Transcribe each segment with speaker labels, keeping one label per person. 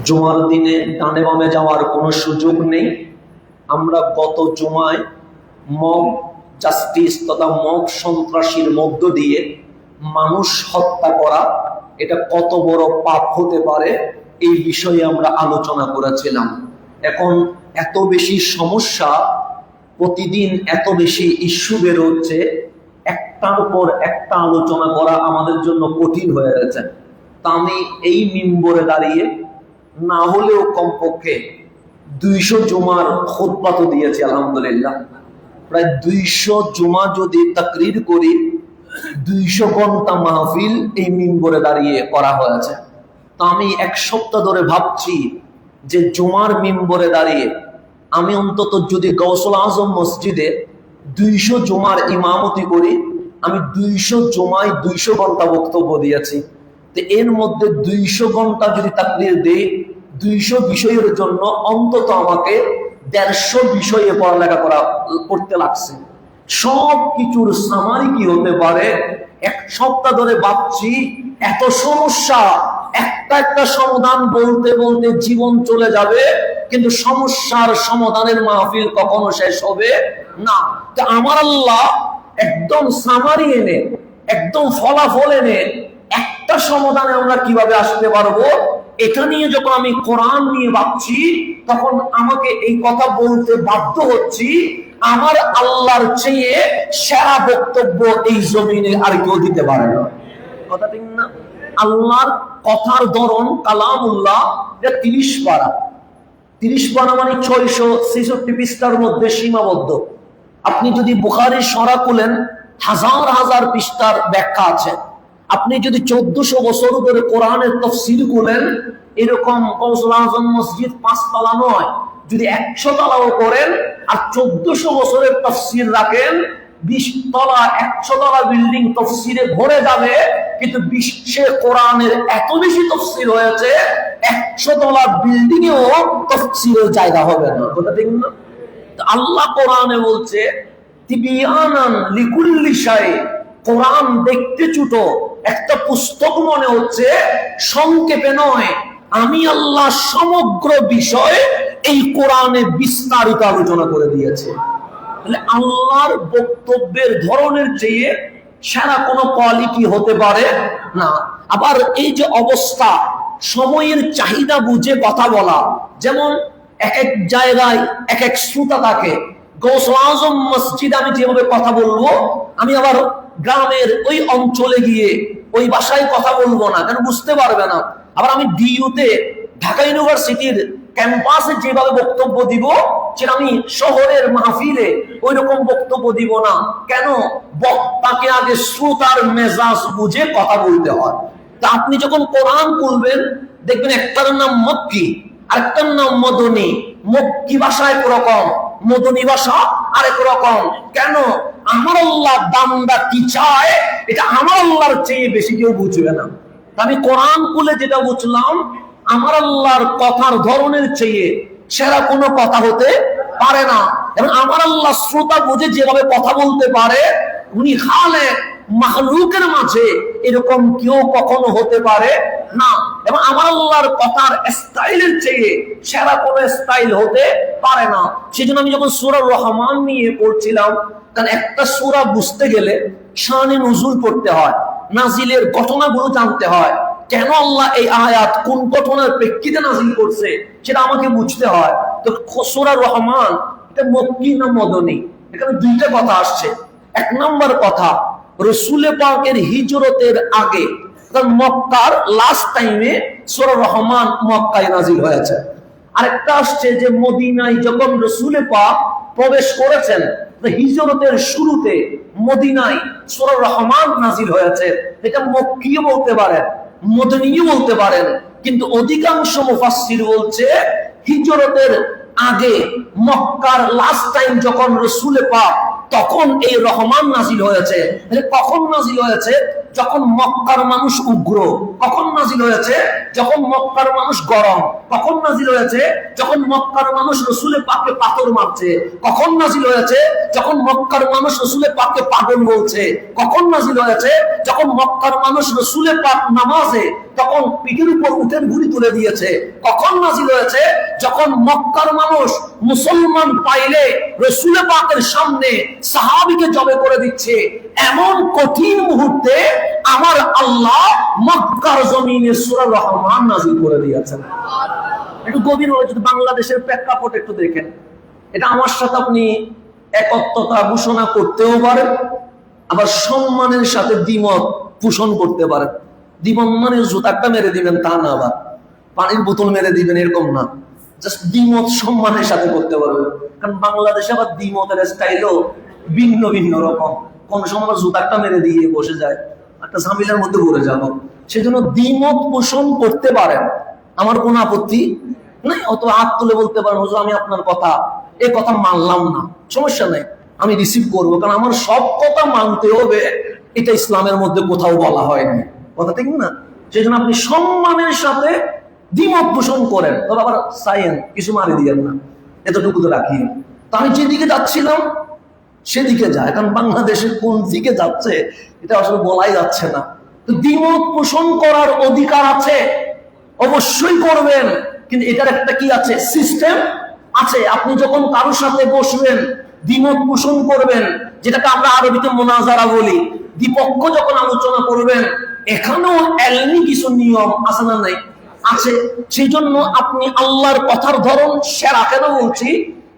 Speaker 1: জুমার দিনে ডানে বামে যাওয়ার কোনো সুযোগ নেই। আমরা গত জুমায় মব জাস্টিস তথা মব সন্ত্রাসীর মধ্য দিয়ে মানুষ হত্যা করা এটা কত বড় পাপ হতে পারে এই বিষয়ে আমরা আলোচনা করেছিলাম। এখন এত বেশি সমস্যা, প্রতিদিন এত বেশি ইস্যু বেরোচ্ছে, একটার উপর একটা আলোচনা করা আমাদের জন্য কঠিন হয়ে গেছে। তা আমি এই মিম্বরে দাঁড়িয়ে না হলেও কমপক্ষে 200 জুমার খুতবা তো দিয়েছি আলহামদুলিল্লাহ। প্রায় 200 জুমা যদি তাকরির করি, 200 ঘন্টা মাহফিল এই মিম্বরে দাঁড়িয়ে করা হয়েছে। তা আমি এক সপ্তাহ ধরে ভাবছি যে জুমার মিম্বরে দাঁড়িয়ে আমি অন্তত যদি গৌসুল আজম মসজিদে 200 জুমার ইমামতি করি, আমি 200 জুমায় 200 ঘন্টা বক্তব্য দিয়েছি। তো এর মধ্যে 200 ঘন্টা যদি তাকরির দেই, 200 বিষয়ের জন্য অন্তত আমাকে 150 বিষয়ে পড়ালেখা করতে লাগছে। সব কিছুর সামারি কি হতে পারে? এক সপ্তাহ ধরে ভাবছি এত সমস্যা, একটা সমাধান বলতে বলতে জীবন চলে যাবে, কিন্তু সমস্যার সমাধানের মাহফিল কখনো শেষ হবে না। তো আমার আল্লাহ একদম সামারি এনে, একদম ফলাফল এনে একটা সমাধানে আমরা কিভাবে আসতে পারবো, এটা নিয়ে যখন আমি কোরআন নিয়ে ভাবছি, তখন আমাকে এই কথা বলতে বাধ্য হচ্ছি, আমার আল্লাহর চেয়ে সেরা বক্তব্য এই জমিনে আর কেউ দিতে পারে না। কথা ঠিক না? আল্লাহর কথার ধরন কালামুল্লাহ 30 পারা। 30 পারা মানে 666 পৃষ্ঠার মধ্যে সীমাবদ্ধ। আপনি যদি বুখারীর সরা খুলেন, হাজার হাজার পৃষ্ঠার ব্যাখ্যা আছে। আপনি যদি 1400 বছর ধরে কোরআনের তাফসীর খুলেন, এরকম গৌসুল আজম মসজিদ 5 তলা নয়, যদি 100 তলাও করেন আর 1400 বছরের তাফসীর রাখেন, 20 তলা 100 তলা বিল্ডিং তাফসীরে ভরে যাবে। কিন্তু বিশ্বে কোরআনের এত বেশি তাফসীর হয়েছে, 100 তলা বিল্ডিং এও তাফসীরের জায়গা হবে না। কথা ঠিক না? আল্লাহ কোরআনে বলছে তিবিয়ানান লিকুল্লি শাই। কোরআন দেখতে ছোট একটা পুস্তক মনে হচ্ছে, সংক্ষেপে নয়, আমি আল্লাহ সমগ্র বিষয়ে এই কোরআনে বিস্তারিত আলোচনা করে দিয়েছে। তাহলে আল্লাহর বক্তব্যের ধরনের চেয়ে সেরা কোনো কোয়ালিটি হতে পারে না। আবার এই যে অবস্থা, সময়ের চাহিদা বুঝে কথা বলা, যেমন এক এক জায়গায় এক এক শ্রোতা থাকে। গৌসুল আজম মসজিদ আমি যেভাবে কথা বলবো, আমি আবার গ্রামের ওই অঞ্চলে গিয়ে ওই ভাষায় কথা বলবো না, কেন বুঝতে পারবে না। আবার আমি ডিইউতে ঢাকা ইউনিভার্সিটির ক্যাম্পাসে যেভাবে বক্তব্য দিব, সেটা আমি শহরের মাহফিলে ওই রকম বক্তব্য দিব না। কেন? বক্তাকে আগে শ্রোতার মেজাজ বুঝে কথা বলতে হয়। তা আপনি যখন কোরআন বলবেন, দেখবেন একটার নাম মক্কি, আরেকটার নাম মদনী। মক্কি ভাষা একরকম, মদনী ভাষা আরেক রকম। কেন? আমার আল্লাহ বান্দা কি চায়, এটা আমার আল্লাহর চেয়ে বেশি কেউ বুঝবে না। আমি কোরআন খুলে যেটা বুঝলাম, আমার আল্লাহর কথার ধরনের চেয়ে সেরা কোনো কথা হতে পারে না। এবং আমার আল্লাহ শ্রোতা বুঝে যেভাবে কথা বলতে পারে, উনি খালেক, মাখলুকের মাঝে এরকম কেউ কখনো হতে পারে না। এবং আমার আল্লাহর কথার স্টাইলের চেয়ে সেরা কোনো স্টাইল হতে পারে না। সেজন্য আমি যখন সূরা রহমান নিয়ে পড়ছিলাম, কারণ একটা সূরা বুঝতে গেলে শানে নুজুল পড়তে হয়, নাজিলের ঘটনাগুলো জানতে হয়। কেন আল্লাহ এই আয়াত কোন ঘটনার প্রেক্ষিতে নাজিল করছে সেটা আমাকে বুঝতে হয়। তো সূরা রহমান এটা মক্কি না মদনী, এখানে দুইটা কথা আসছে। এক নম্বর কথা, রাসূল পাকের হিজরতের আগে, মক্কার লাস্ট টাইমে সূরা রহমান মক্কায় নাজিল হয়েছে। আরেকটা আসছে যে মদিনায় যখন রাসূল পাক প্রবেশ করেছেন, হিজরতের শুরুতে মদিনায় সূরা রহমান নাজিল হয়েছে। এটা মক্কিও বলতে পারেন, মদনীও বলতে পারেন, কিন্তু অধিকাংশ মুফাসসির বলছে হিজরতের আগে, মক্কার লাস্ট টাইম যখন রাসূল পাক, তখন এই রহমান নাজিল হয়েছে। কখন নাজিল হয়েছে? যখন মক্কার মানুষ উগ্র। কখন নাজিল হয়েছে? যখন মক্কার মানুষ গরম। কখন নাজিল হয়েছে? যখন মক্কার মানুষ রাসূল পাককে পাথর মারছে। কখন নাজিল হয়েছে? যখন মক্কার মানুষ রাসূল পাককে পাগল বলছে। কখন নাজিল হয়েছে? যখন মক্কার মানুষ রাসূল পাক নামাজে তখন পিঠের উপর উটের ঘুড়ি তুলে দিয়েছে। কখন নাজিল হয়েছে? যখন মক্কার মানুষ মুসলমান পাইলে রাসূল পাকের সামনে সাহাবীকে জবে করে দিচ্ছে, এমন কঠিন মুহূর্তে আমার আল্লাহ মক্কার জমিনে সূরা রহমান নাজিল করে দিয়েছেন। একটু গভীর হয়ে যদি বাংলাদেশের প্রেক্ষাপট একটু দেখেন, এটা আমার সাথে আপনি একত্বতা ঘোষণা করতেও পারেন, আবার সম্মানের সাথে দ্বিমত পোষণ করতে পারেন। দ্বিমত মানে জুতাটা মেরে দিবেন তা না, আবার পানির বোতল মেরে দিবেন এরকম না, জাস্ট দ্বিমত সম্মানের সাথে করতে পারবেন। কারণ বাংলাদেশে আবার দ্বিমতের স্টাইলও ভিন্ন ভিন্ন রকম। কোন সময় জুতাটা মেরে দিয়ে বসে যায়, একটা ঝামেলার মধ্যে পড়ে যাবো। সেজন্য দ্বিমত পোষণ করতে পারেন, আমার কোনো আপত্তি নাই। অত হাত তুলে বলতে পারেন হুজুর আমি আপনার কথা এই কথা মানলাম না, সমস্যা নেই, আমি রিসিভ করবো, কারণ আমার সব কথা মানতে হবে, এটা ইসলামের মধ্যে কোথাও বলা হয়নি, কথা ঠিক না? সেই জন্য আপনি সম্মানের সাথে দ্বিমত পোষণ করেন, তবে আবার চাইয়েন কিছু মারি দিয়েন না, এতটুকু তো রাখি। তো আমি যেদিকে যাচ্ছিলাম সেদিকে যায়, কারণ বাংলাদেশের কোন দিকে যাচ্ছে এটা আসলে বলাই যাচ্ছে না। তো দ্বিমত পোষণ করার অধিকার আছে, অবশ্যই করবেন, কিন্তু এটার একটা কি আছে, সিস্টেম আছে। আপনি যখন কারোর সাথে বসবেন, দ্বিমত পোষণ করবেন, যেটাকে আমরা আরবিতে মুনাজারা বলি, দ্বিপক্ষ যখন আলোচনা করবেন, এখানেও এলমি কিছু নিয়ম আছে না নাই? আছে। সেই জন্য আপনি আল্লাহর কথার ধরন সেরা। কেন বলছি?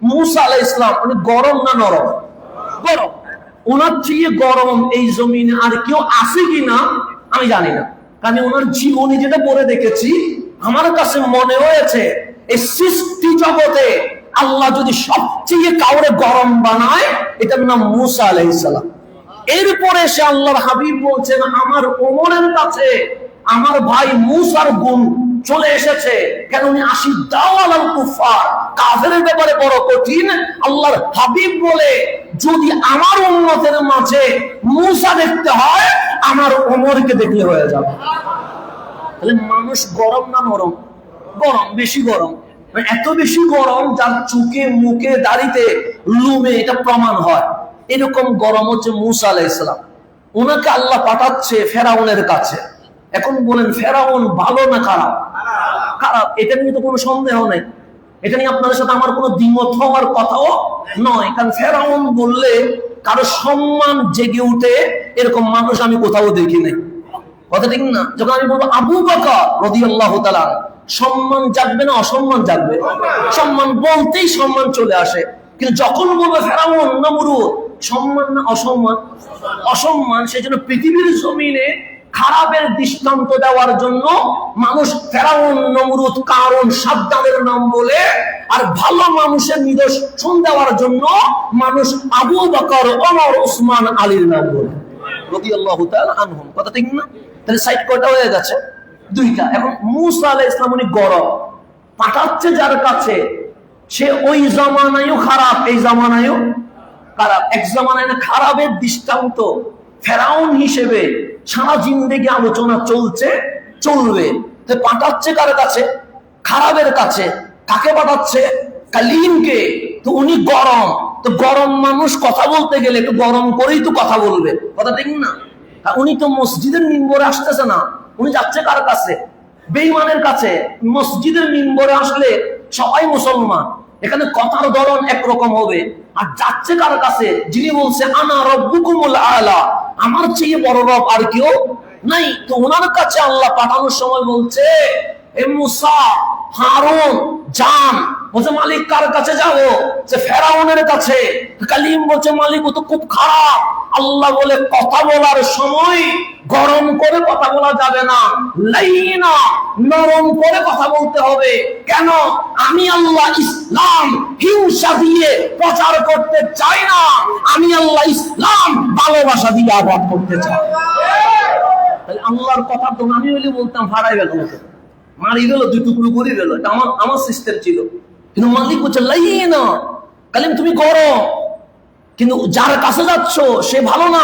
Speaker 1: মুসা আলাইহিস সালাম উনি গরম না নরম? গরম। ওনার চেয়ে গরম এই জমিনে আর কেউ আছে কিনা আমি জানি না, কারণ ওনার জীবনী যেটা পড়ে দেখেছি, আমার কাছে মনে হয়েছে এই সৃষ্টি জগতে আল্লাহ যদি সবচেয়ে কাউরে গরম বানায়, এটার নাম মুসা আলাইহিস সালাম। এরপরে সে আল্লাহর হাবিব বলছেন আমার ওমরের কাছে আমার ভাই মুসার গুণ চলে এসেছে। কেন? উনি আশিদ্দাউ আলাল কুফার, কাফেরের ব্যাপারে বড় কঠিন। আল্লাহর হাবিব বলে যদি আমার উম্মতের মাঝে মুসা দেখতে হয়, আমার ওমরকে দেখলে হয়ে যাবে। তাহলে মানুষ গরম না নরম? গরম, বেশি গরম। এত বেশি গরম যার চোখে মুখে দাড়িতে লুমে এটা প্রমাণ হয়। এরকম গরম হচ্ছে মুসা আলাইহিস সালাম। ওনাকে আল্লাহ পাঠাচ্ছে ফেরাউনের কাছে। এখন বলেন ফেরাউন ভালো না খারাপ? খারাপ। এটা নিয়ে তো কোনো সন্দেহ নেই, এটা নিয়ে আপনাদের সাথে আমার কোনো দ্বিমত হওয়ার কথাও নয়। কারণ ফেরাউন বললে কারো সম্মান জেগে উঠে এরকম মানুষ আমি কোথাও দেখি নাই, কথা ঠিক না? যখন আমি বলবো আবু বকর রাদিয়াল্লাহু তাআলা, সম্মান জাগবে না অসম্মান জাগবে? সম্মান বলতেই সম্মান চলে আসে। কিন্তু যখন বলবো ফেরাউন নমরুদ, সম্মান না অসম্মান? অসম্মান। সেই জন্য পৃথিবীর জমিনে খারাপের দৃষ্টান্ত দেওয়ার জন্য মানুষ ফেরাউন নমরুদ কারুন সাদ্দামের নাম বলে, আর ভালো মানুষের নিদর্শন দেওয়ার জন্য মানুষ আবু বকর, ওমর, উসমান, আলীর নাম বলে রাদিয়াল্লাহু তাআলা আনহুম, কথা ঠিক না? তাহলে সাইড কয়টা হয়ে গেছে? দুইটা। এখন মুসা আলাইহিস সালাম উনি গরম পাঠাচ্ছে যার কাছে, সে ওই জামানায়ও খারাপ এই জামানায়ও খারাপ। এক জামানায় না খারাপের দৃষ্টান্ত ফেরাউন হিসেবে সারা জিন্দেগি আলোচনা চলছে, চলবে। তো পাঠাচ্ছে কার কাছে? খারাপের কাছে। কাকে পাঠাচ্ছে? কালিমকে। তো উনি গরম, তো গরম মানুষ কথা বলতে গেলে একটু গরম করেই তো কথা বলবে, কথা ঠিক না? উনি তো মসজিদের মিম্বরে আসতেছে না, উনি যাচ্ছে কার কাছে? বেঈমানের কাছে। মসজিদের মিম্বরে আসলে সবাই মুসলমান, এখানে কথার ধরন একরকম হবে। আর যাচ্ছে কার কাছে? যিনি বলছে আনা রব্বুকুমুল আলা, আমার চেয়ে বড় রব আর কেউ নাই। তো ওনার কাছে আল্লাহ পাঠানোর সময় বলছে এ মুসা, হারুন যান। বলছে মালিক কার কাছে যাবো? সে ফেরাউনের কাছে। কালিম বলছে মালিক ও তো খুব খারাপ। আল্লাহ বলে কথা বলার সময় গরম করে কথা বলা যাবে না, লাইনা নরম করে কথা বলতে হবে। কেন? আমি আল্লাহ ইসলাম হিংসা দিয়ে প্রচার করতে চাই না, আমি আল্লাহ ইসলাম ভালোবাসা দিয়ে আবাদ করতে চাই। তাহলে আল্লাহর কথা তো আমি বলে বলতাম হারাই গেল, মারি গেল, দুই টুকরো করে গেল, এটা আমার সিস্টেম ছিল। কিন্তু মালিক বলছে লাইনা, কালিম তুমি করো, কিন্তু যার কাছে যাচ্ছ সে ভালো না,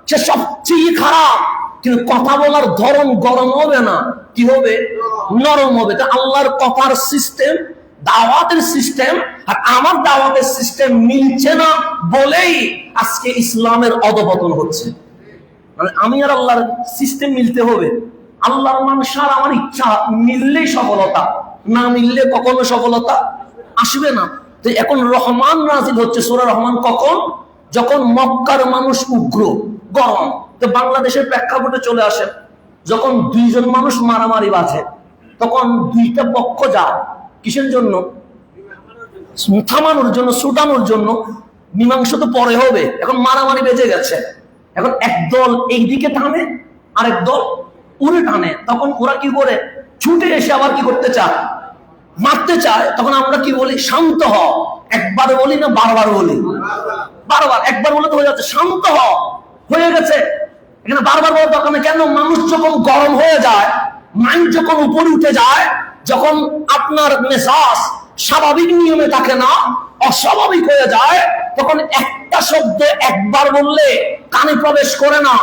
Speaker 1: সে সবচেয়ে খারাপ। কিন্তু কথা বলার ধরন গরম হবে না, কি হবে? নরম হবে। তা আল্লাহর কথার সিস্টেম, দাওয়াতের সিস্টেম আর আমার দাওয়াতের সিস্টেম মিলছে না বলেই আজকে ইসলামের অধপতন হচ্ছে। মানে আমি আর আল্লাহর সিস্টেম মিলতে হবে, আল্লাহর মানসার আমার ইচ্ছা মিললেই সফলতা, না মিললে কখনো সফলতা আসবে না। তো এখন রহমান নাজিল হচ্ছে সূরা রহমান কখন? যখন মক্কার মানুষ উগ্র গরম। তো বাংলাদেশের প্রেক্ষাপটে চলে আসে, যখন দুইজন মানুষ মারামারি বাজে, তখন দুইটা পক্ষ যায় কিসের জন্য? থামানোর জন্য, ছুটানোর জন্য। মীমাংসা তো পরে হবে, এখন মারামারি বেজে গেছে। এখন একদল এইদিকে টানে, আরেক দল উড়ে টানে। তখন ওরা কি করে? ছুটে এসে আবার কি করতে চায়? মারতে চায়। তখন আমরা কি বলি? শান্ত হ। একবার বলি না বারবার বলি? বারবার। একবার বলে তো হয়ে যাচ্ছে, শান্ত হ, হয়ে গেছে। এখানে বারবার বলার দরকার নেই। কেন? মানুষ যখন গরম হয়ে যায়, মাইন্ড যখন উপরে উঠে যায়, যখন আপনার মেজাজ স্বাভাবিক নিয়মে থাকে না, অস্বাভাবিক হয়ে যায়, তখন একটা শব্দ একবার বললে কানে প্রবেশ করে না,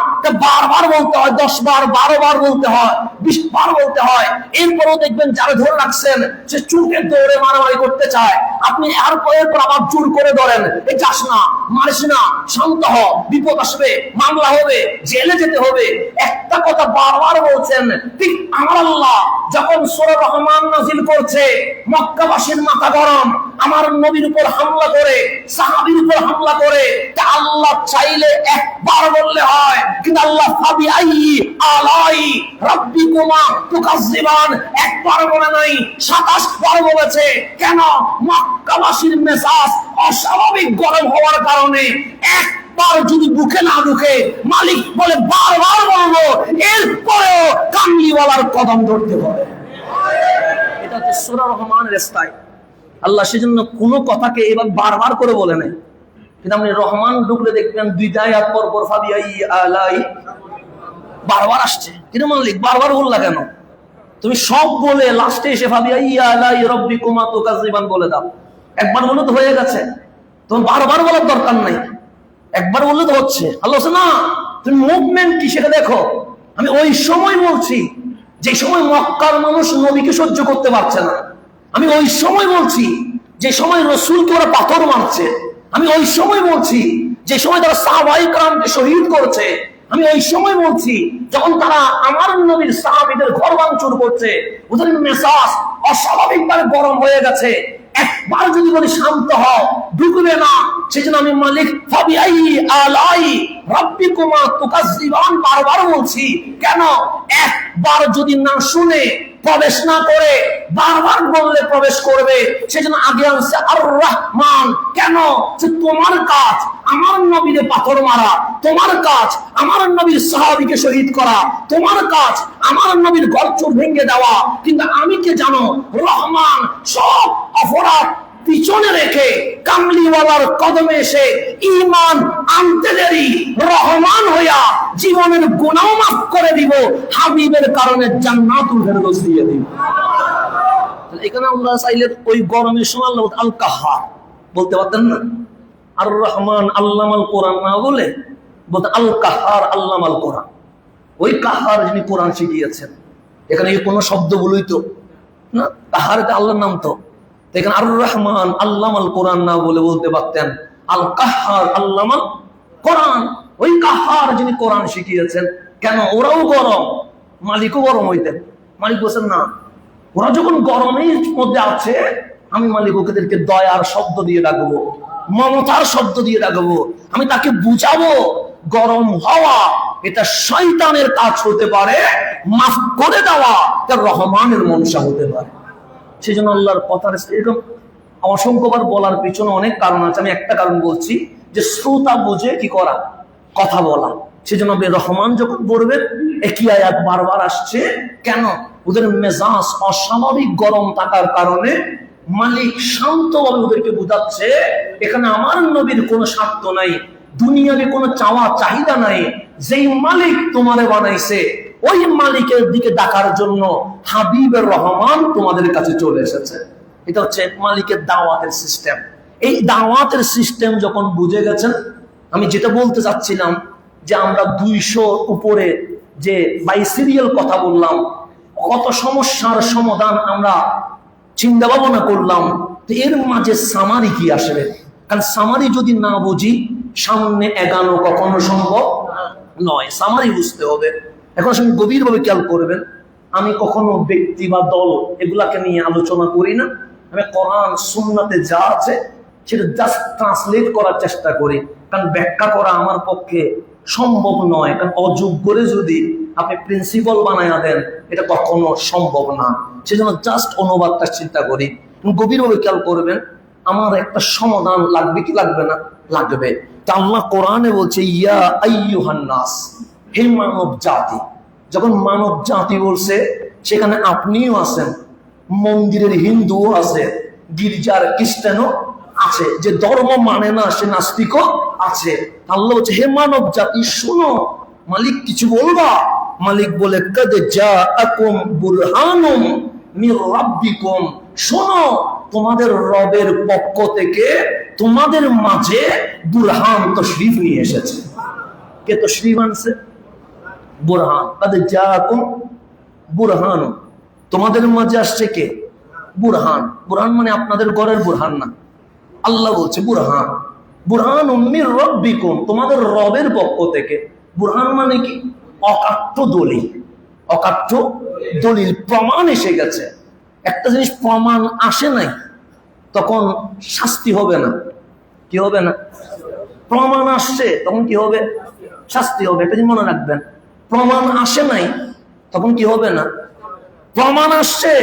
Speaker 1: বারবার বলতে হয়, 10 বার 12 বার বলতে হয়, 20 বার বলতে হয়। এরপরও দেখবেন যারা ধরে রাখছেন সে চুপে দৌড়ে মারামারি করতে চায়, আপনি এরপর আবার জোর করে ধরেন, এই যাস না, মারিস না, শান্ত হ, বিপদ আসবে, মামলা হবে, জেলে যেতে হবে। একটা কথা বারবার বলছেন। ঠিক আমার আল্লাহ যখন সূরা রহমান নাযিল করছে, মক্কাবাসীর মাথা গরম, আমার নবীর উপর হামলা করে, সাহাবীর উপর হামলা করে, তা আল্লাহ চাইলে একবার বললে হয়, কিন্তু আল্লাহ ফাবিআই আলাই রাব্বিকুমা তুকাজ্জিবান একবার বলে নাই, 27 বার বলেছে। কেন? মক্কাবাসীর মেজাজ অস্বাভাবিক গরম হওয়ার কারণে একবার যদি বুকে না ঢুকে, মালিক বলে বারবার বলবো, এরপরেও কামলিওয়ালার কদম ধরতে হবে। এটা হচ্ছে সূরা রহমানের স্টাইল। আল্লাহ সেজন্য কোনো কথাকে এবার বারবার করে বলে নাই। কিন্তু আপনি রহমান ঢুকলে দেখবেন 2টা আয়াত পর পর ফাবিআই আলাই বারবার আসছে। কিন্তু মালিক বারবার বললা কেন? তুমি সব বলে লাস্টে এসে ফাবিআই আলাই রাব্বিকুমা তুকাজ্জিবান বলে দাও। একবার বলে তো হয়ে গেছে, তোমার বারবার বলার দরকার নাই, একবার বললে তো হচ্ছে। আল্লাহ না, তুমি মুভমেন্ট কি সেটা দেখো। আমি ওই সময় বলছি যে সময় মক্কার মানুষ নবীকে সহ্য করতে পারছে না। আমি ওই সময় বলছি যে সময় রাসূলকে ওরা পাথর মারছে। আমি ওই সময় বলছি যে সময় তারা সাহাবায়ে কেরামকে শহীদ করেছে। আমি ওই সময় বলছি যখন তারা আমার নবীর সাহাবীদের ঘর ভাঙচুর করছে, ওদের মেজাজ অস্বাভাবিকভাবে গরম হয়ে গেছে। একবার যদি বলি শান্ত হও, ঢুকবে না। সেজন্য আমি মালিক ফাবিআই আলাই রাব্বিকুমা তুকাজ্জিবান বারবার বলছি। কেন? একবার যদি না শুনে, প্রবেশ না করে, বারবার বললে প্রবেশ করবে। সেজন্য আগে আনছে আর রহমান। কেন? যে তোমার কাজ আমার নবীরে পাথর মারা, তোমার কাজ আমার নবীর সাহাবীকে শহীদ করা, তোমার কাজ আমার নবীর গলচুর ভেঙে দেওয়া। কিন্তু আমি কে জানো? রহমান সব অপরাধ পিছনে রেখে কামলিওয়ালার কদমে এসে ঈমান আনতে দেরি, রহমান হইয়া জীবনের গুনাহ মাফ করে দিব, হাবিবের কারণে জান্নাতুল ফেরদৌস দিয়ে দিব। এখানে আল্লাহ চাইলে ওই গরমের সময় আল্লাহ আল কাহ্হার বলতে পারতেন না? আর রহমান আল্লামাল কোরআন না বলে বলতে আল কাহ্হার আল্লামাল কোরআন। ওই কাহ্হার যিনি কোরআন শিখিয়েছেন। এখানে এই কোনো শব্দ বলই তো না, কাহ্হার এটা আল্লাহর নাম। তো এখানে আর রহমান আল্লামাল কোরআন না বলে বলতে পারতেন আল কাহ্হার আল্লামাল কোরআন। ওই কাহ্হার যিনি কোরআন শিখিয়েছেন। কেন? ওরাও গরম, মালিকও গরম হইতেন। মালিক বলছেন না, ওরা যখন গরমের মধ্যে আছে, আমি মালিক ওদেরকে দয়ার শব্দ দিয়ে ডাকবো, মমতার শব্দ দিয়ে ডাকবো। আমি তাকে বুঝাবো গরম হওয়া এটা শয়তানের কাজ হতে পারে, মাফ করে দেওয়া এটা রহমানের মনসা হতে পারে। সেই জন্য আল্লাহর কথার এরকম অসংখ্যবার বলার পিছনে অনেক কারণ আছে। আমি একটা কারণ বলছি, যে শ্রোতা বুঝে কি করা, কথা বলা। সেই জন্য আপনি রহমান যখন পড়বেন, একই আয়াত বারবার আসছে। কেন? ওদের মেজাজ অস্বাভাবিক গরম থাকার কারণে মালিক শান্তভাবে ওদেরকে বুঝাচ্ছে, এখানে আমার নবীর কোনো স্বার্থ নাই, দুনিয়াতে কোনো চাওয়া চাহিদা নাই। যেই মালিক তোমারে বানাইছে, ওই মালিকের দিকে ডাকার জন্য হাবিবের রহমান তোমাদের কাছে চলে এসেছে। এটা হচ্ছে মালিকের দাওয়াতের সিস্টেম। এই দাওয়াতের সিস্টেম যখন বুঝে গেছেন, আমি যেটা বলতে চাচ্ছিলাম যে আমরা 200 উপরে যে বাইসিরিয়াল কথা বললাম, কত সমস্যার সমাধান আমরা চিন্তা ভাবনা করলাম, তো এর মাঝে সামারি কি আসবে? কারণ সামারি যদি না বুঝি, সামনে এগানো কখনো সম্ভব নয়। সামারি বুঝতে হবে। এখন আসলে গভীরভাবে খেয়াল করবেন, আমি কখনো ব্যক্তি বা দল এগুলাকে নিয়ে আলোচনা করি না। আমি কোরআন সুন্নাতে যা আছে সেটা জাস্ট ট্রান্সলেট করার চেষ্টা করি, কারণ ব্যাখ্যা করা আমার পক্ষে সম্ভব নয়। কারণ অযোগ্যরে যদি আপনি প্রিন্সিপাল বানায়া দেন, এটা কখনো সম্ভব না। সেজন্য জাস্ট অনুবাদটা চিন্তা করি। গভীরভাবে খেয়াল করবেন, আমার একটা সমাধান লাগবে কি লাগবে না? লাগবে। তা আল্লাহ কোরআনে বলছে ইয়া আইয়ুহান নাস, হে মানব জাতি। যখন মানব জাতি বলছে, সেখানে আপনিও আছেন, মন্দিরের হিন্দুও আছে, গির্জার খ্রিস্টানও আছে, যে ধর্ম মানে না সে নাস্তিকও আছে। আল্লাহ বলছে হে মানব জাতি শুনো, মালিক কিছু বলবা? মালিক বলে কাদ জাআকুম বুরহানুম মির রাব্বিকুম, শোনো তোমাদের রবের পক্ষ থেকে তোমাদের মাঝে বুরহান তশরীফ নিয়ে এসেছে। কে তশরীফ আনছে? বুরহান। কাদ জাআকুম বুরহান, তোমাদের মাঝে আসছে কে? বুরহান। বুরহান মানে আপনাদের ঘরের বুরহান না, আল্লাহ বলছে বুরহান। বুরহান মির রাব্বিকুম, তোমাদের রবের পক্ষ থেকে। বুরহান মানে কি? অকাট্য দলিল। অকাট্য দলিল, প্রমাণ এসে গেছে। একটা জিনিস প্রমাণ আসে নাই, তখন শাস্তি হবে না। কি হবে না? প্রমাণ আসছে তখন কি হবে? শাস্তি হবে। এটা মনে রাখবেন, প্রমাণ আসে নাই তখন কি হবে না, প্রমাণ আসছে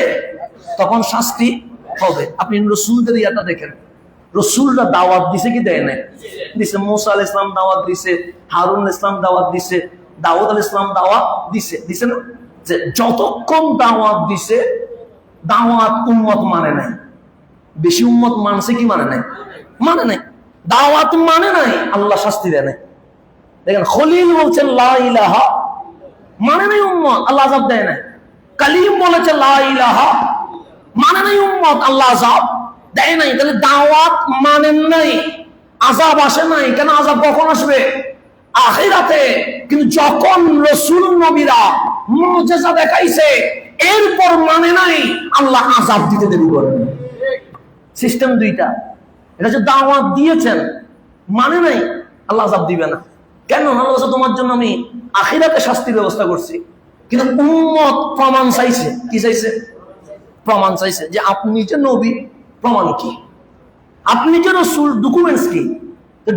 Speaker 1: তখন শাস্তি হবে। আপনি রসুলদের ইয়াটা দেখেন, রসুলরা দাওয়াত দিছে কি দেয় নাই? দিছে। মুসা আলাইহিস সালাম দাওয়াত দিছে, হারুন আলাইহিস সালাম দাওয়াত দিছে, দাউদ আলাইহিস সালাম দাওয়াত দিছে, দিছে না? যে যতক্ষণ দাওয়াত দিছে, দাওয়াত উম্মত মানে নাই। বেশি উম্মত মানছে কি মানে নাই? মানে নাই। দাওয়াত মানে নাই, আল্লাহ শাস্তি দেয় নাই। দেখেন খলিল বলছেন লা ইলাহা, মানে নাই উম্মত, আল্লাহ আযাব দেয় নাই। কালিম বলেছে লা ইলাহা, মানে নাই উম্মত, আল্লাহ আযাব দেয় নাই। তাহলে দাওয়াত মানেন নাই, আযাব আসে নাই। কেন? আযাব কখন আসবে? আখিরাতে। কিন্তু যখন রাসূল নবীরা মুজিজা দেখাইছে, এরপর মানে নাই, আল্লাহ আযাব দিতে দেরি করেন। সিস্টেম দুইটা। এটা যে দাওয়াত দিয়েছেন, মানে নাই, আল্লাহ আযাব দিবে না। কেন? আল্লাহ তোমার জন্য আমি আখিরাতে শাস্তির ব্যবস্থা করছি। কিন্তু উম্মত প্রমাণ চাইছে। কি চাইছে? প্রমাণ চাইছে যে আপনি যে নবী, প্রমাণ কি? আপনি যে রাসূল, ডকুমেন্টস কি?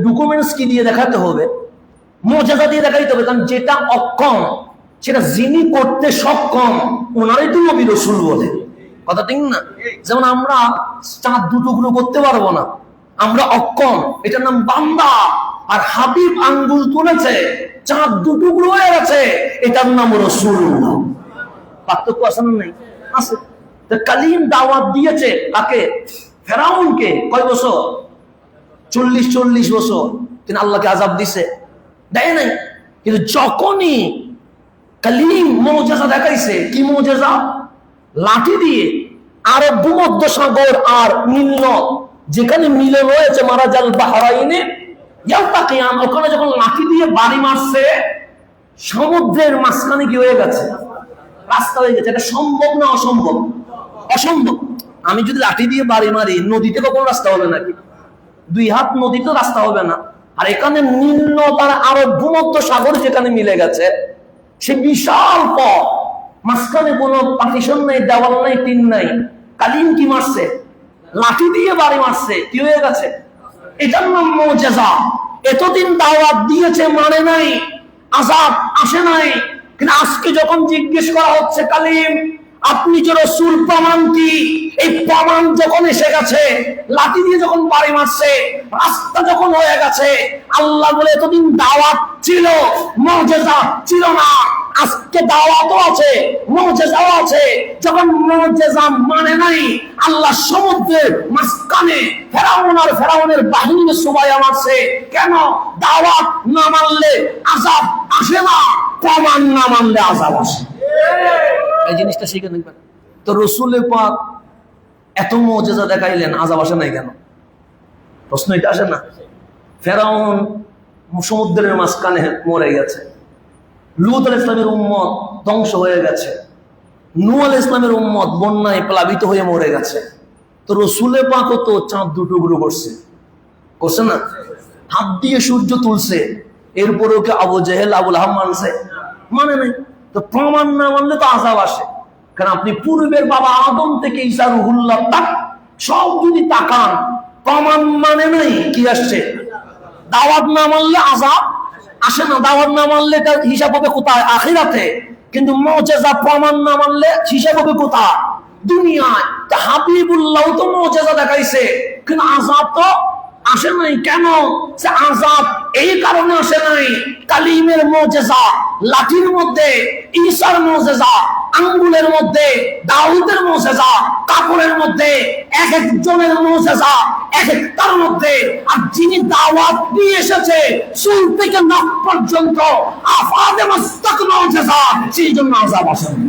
Speaker 1: ডকুমেন্টস কি দিয়ে দেখাতে হবে? মুজিজা দিয়ে দেখাইতে হবে। কারণ যেটা অক্ষম সেটা যিনি করতে সক্ষম, ওনারই তো নবী রাসূল বলে। কথা ঠিক না? যেমন আমরা চাঁদ দুটুকরো করতে পারবো না, আমরা অক্ষম, এটার নাম বান্দা। আর হাবিব আঙ্গুল তুলেছে, চাঁদ দুটুকরো হয়ে গেছে, এটার নাম রাসূলুল্লাহ। পার্থক্য আছে না? নাই, আছে। কালিম দাওয়াত দিয়েছে তাকে, ফেরাউনকে, কয় বছর? 40 বছর। কিন্তু আল্লাহকে আযাব দিছে? দেয় নাই। কিন্তু যখনই কালিম মুজিজা দেখাইছে, কি মুজিজা? লাঠি দিয়ে আরব ভূমধ্য সাগর আর নীল নদ যেখানে মিলে রয়েছে, মারাজাল বাহরাইনে ইয়ালতাকিয়ান, ওখানে যখন লাঠি দিয়ে বাড়ি মারছে, সমুদ্রের মাঝখানে কি হয়ে গেছে? রাস্তা হয়ে গেছে। এটা সম্ভব না অসম্ভব? অসম্ভব। আমি যদি লাঠি দিয়ে বাড়ি মারি, নদীতে কখনো রাস্তা হবে নাকি? 2 হাত নদীতে রাস্তা হবে না। আর এখানে নীল নদ আর আরব ভূমধ্য সাগর যেখানে মিলে গেছে, সে বিশাল পথ, মাঝখানে কোনো পার্টিশন নাই, দেওয়াল নাই, টিন নাই। কালিম কি মারছে? লাঠি দিয়ে বাড়ি মারছে, কি হয়ে গেছে? এটার নাম মুজিজা। এতদিন দাওয়াত দিয়েছে, মানে নাই, আযাব আসে নাই। কিন্তু আজকে যখন জিজ্ঞেস করা হচ্ছে, কালিম আপনি যে রাসূল, প্রমাণ কি? এই প্রমাণ যখন এসে গেছে, লাঠি দিয়ে যখন বাড়ি মারছে, রাস্তা যখন হয়ে গেছে, আল্লাহ বলে এতদিন দাওয়াত ছিল, মুজিজা ছিল না। আজকে দাওয়াতও আছে, মুজিজাও আছে। যখন মুজিজা মানে নাই, আল্লাহ সমুদ্রের মাঝখানে ফেরাউন আর ফেরাউনের বাহিনীকে সুবাইয়া মারছে। কেন? দাওয়াত না মানলে আযাব আসে না, প্রমাণ না মানলে আযাব আসে। এই জিনিসটা শিখে নেবেন। তো রাসূলের পাক এত মুজিজা দেখাইলেন, আযাব আসে নাই কেন? প্রশ্ন এটা আসে না? ফেরাউন সমুদ্রের মাঝখানে মরে গেছে, লূত আলাইহিস সালামের উম্মত ধ্বংস হয়ে গেছে, নূহ আলাইহিস সালামের উম্মত বন্যায় প্লাবিত হয়ে মরে গেছে। তো রাসূলের পাকও তো চাঁদ দুটুকরো করছে, করছে না? হাত দিয়ে সূর্য তুলছে, এরপরেও কি আবু জেহেল, আবুল আহাব মানছে? মানে নাই। তো প্রমাণ না মানলে তো আযাব আসে। কারণ আপনি পূর্বের বাবা আদম থেকে ঈসা রুহুল্লাহ তাক সব যদি তাকান, প্রমাণ মানে নাই কি আসছে? দাওয়াত না মানলে আযাব আসে না, দাওয়াত না মানলে তার হিসাব হবে কোথায়? আখিরাতে। কিন্তু মুজিজা প্রমাণ না মানলে হিসাব হবে কোথায়? দুনিয়ায়। তা হাবিবুল্লাহ তো মুজিজা দেখাইছে, কিন্তু আযাব তো আসে নাই। কেন? সে আযাব এই কারণে আসে নাই, কালিমের মুজিজা, লাঠির মধ্যে ঈসার মুজিজা, আঙ্গুলের মধ্যে দাউদের মুজিজা, কাপড়ের মধ্যে এক একজনের মুজিজা, এক একটার মধ্যে। আর যিনি দাওয়াত নিয়ে এসেছে চুল থেকে নখ পর্যন্ত আফাদে মাস্তাক মুজিজা, সেই জন্য আযাব আসে না।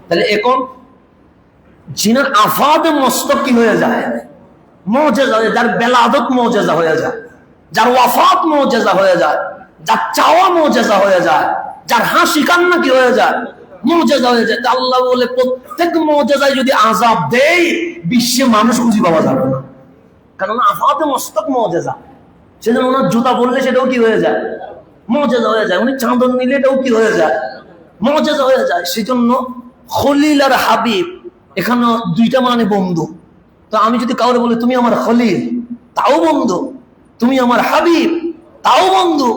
Speaker 1: তাহলে এখন জিনার আফাদে মস্তক কি হয়ে যায়? মুজিজা হয়ে যায়। যার বেলাদত মুজিজা হয়ে যায়, যার ওয়াফাত মুজিজা হয়ে যায়, যার চাওয়া মুজিজা হয়ে যায়, যার হাসি কান্না কি হয়ে যায়? মুজিজা হয়ে যায়। আল্লাহ বলে প্রত্যেক মুজিজায় যদি আযাব দেই, বিশ্বে মানুষ খুঁজে পাওয়া যাবে না। কারণ আফাদে মস্তক মুজিজা। সেজন্য ওনার জুতা বললে সেটাও কি হয়ে যায়? মুজিজা হয়ে যায়। উনি চাদর নিলে এটাও কি হয়ে যায়? মুজিজা হয়ে যায়। সেজন্য খলিল আর হাবিব এখানে দুইটা মানে বন্ধু। তো আমি যদি কাউরে বলি তুমি আমার খলিল, তাও বন্ধু, তুমি আমার হাবিব, তাও বন্ধু,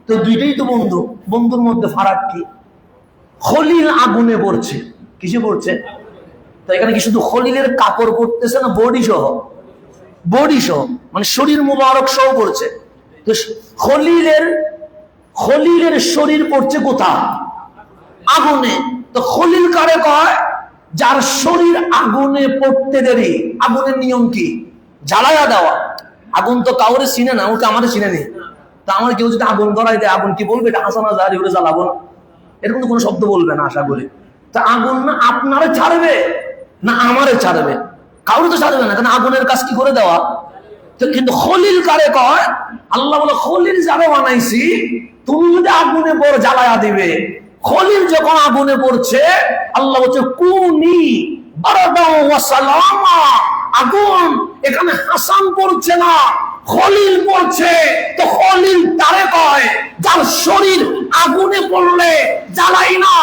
Speaker 1: তো দুইটাই তো বন্ধু। বন্ধুর মধ্যে ফারাক কি? খলিল আগুনে পড়ছে, কিসে পড়ছে? তো এখানে কি শুধু খলিলের কাপড় পড়তেছে না বডি সহ? বডি সহ মানে শরীর মুবারক সহ পড়ছে। তো খলিলের শরীর পড়ছে কোথায়? আগুনে। তো খলিল কারে কয়? যার শরীর আগুনে পড়তে দেরি। আগুনের নিয়ম কি? জ্বালায়া দেওয়া। আগুন তো কাউরে চিনে না, ওকে আমারে চিনে নেই। তা আমার কেউ যদি আগুন ধরাই দেয়, আগুন কি বলবে? এটা হাসানা জারি করে জ্বালাবো না, এরকম তো কোনো শব্দ বলবে না আশা করি। তা আগুন না আপনারে ছাড়বে না আমারে ছাড়বে? কাউরে তো ছাড়বে না, কারণ আগুনের কাজ কি করে দেওয়া। তো কিন্তু খলিল কারে কয়? আল্লাহ বলে খলিল যারে বানাইছি, তুমি যদি আগুনে পড়ে জ্বালায়া দিবে। খলিল যখন আগুনে পড়ছে, আল্লাহ বলছে কুনি বারাদাও ওয়া সালামা। আগুন এখানে হাসান পড়ছে না, খলিল পড়ছে। তো খলিল তারে কয় যার শরীর আগুনে পড়লে জ্বালাই না,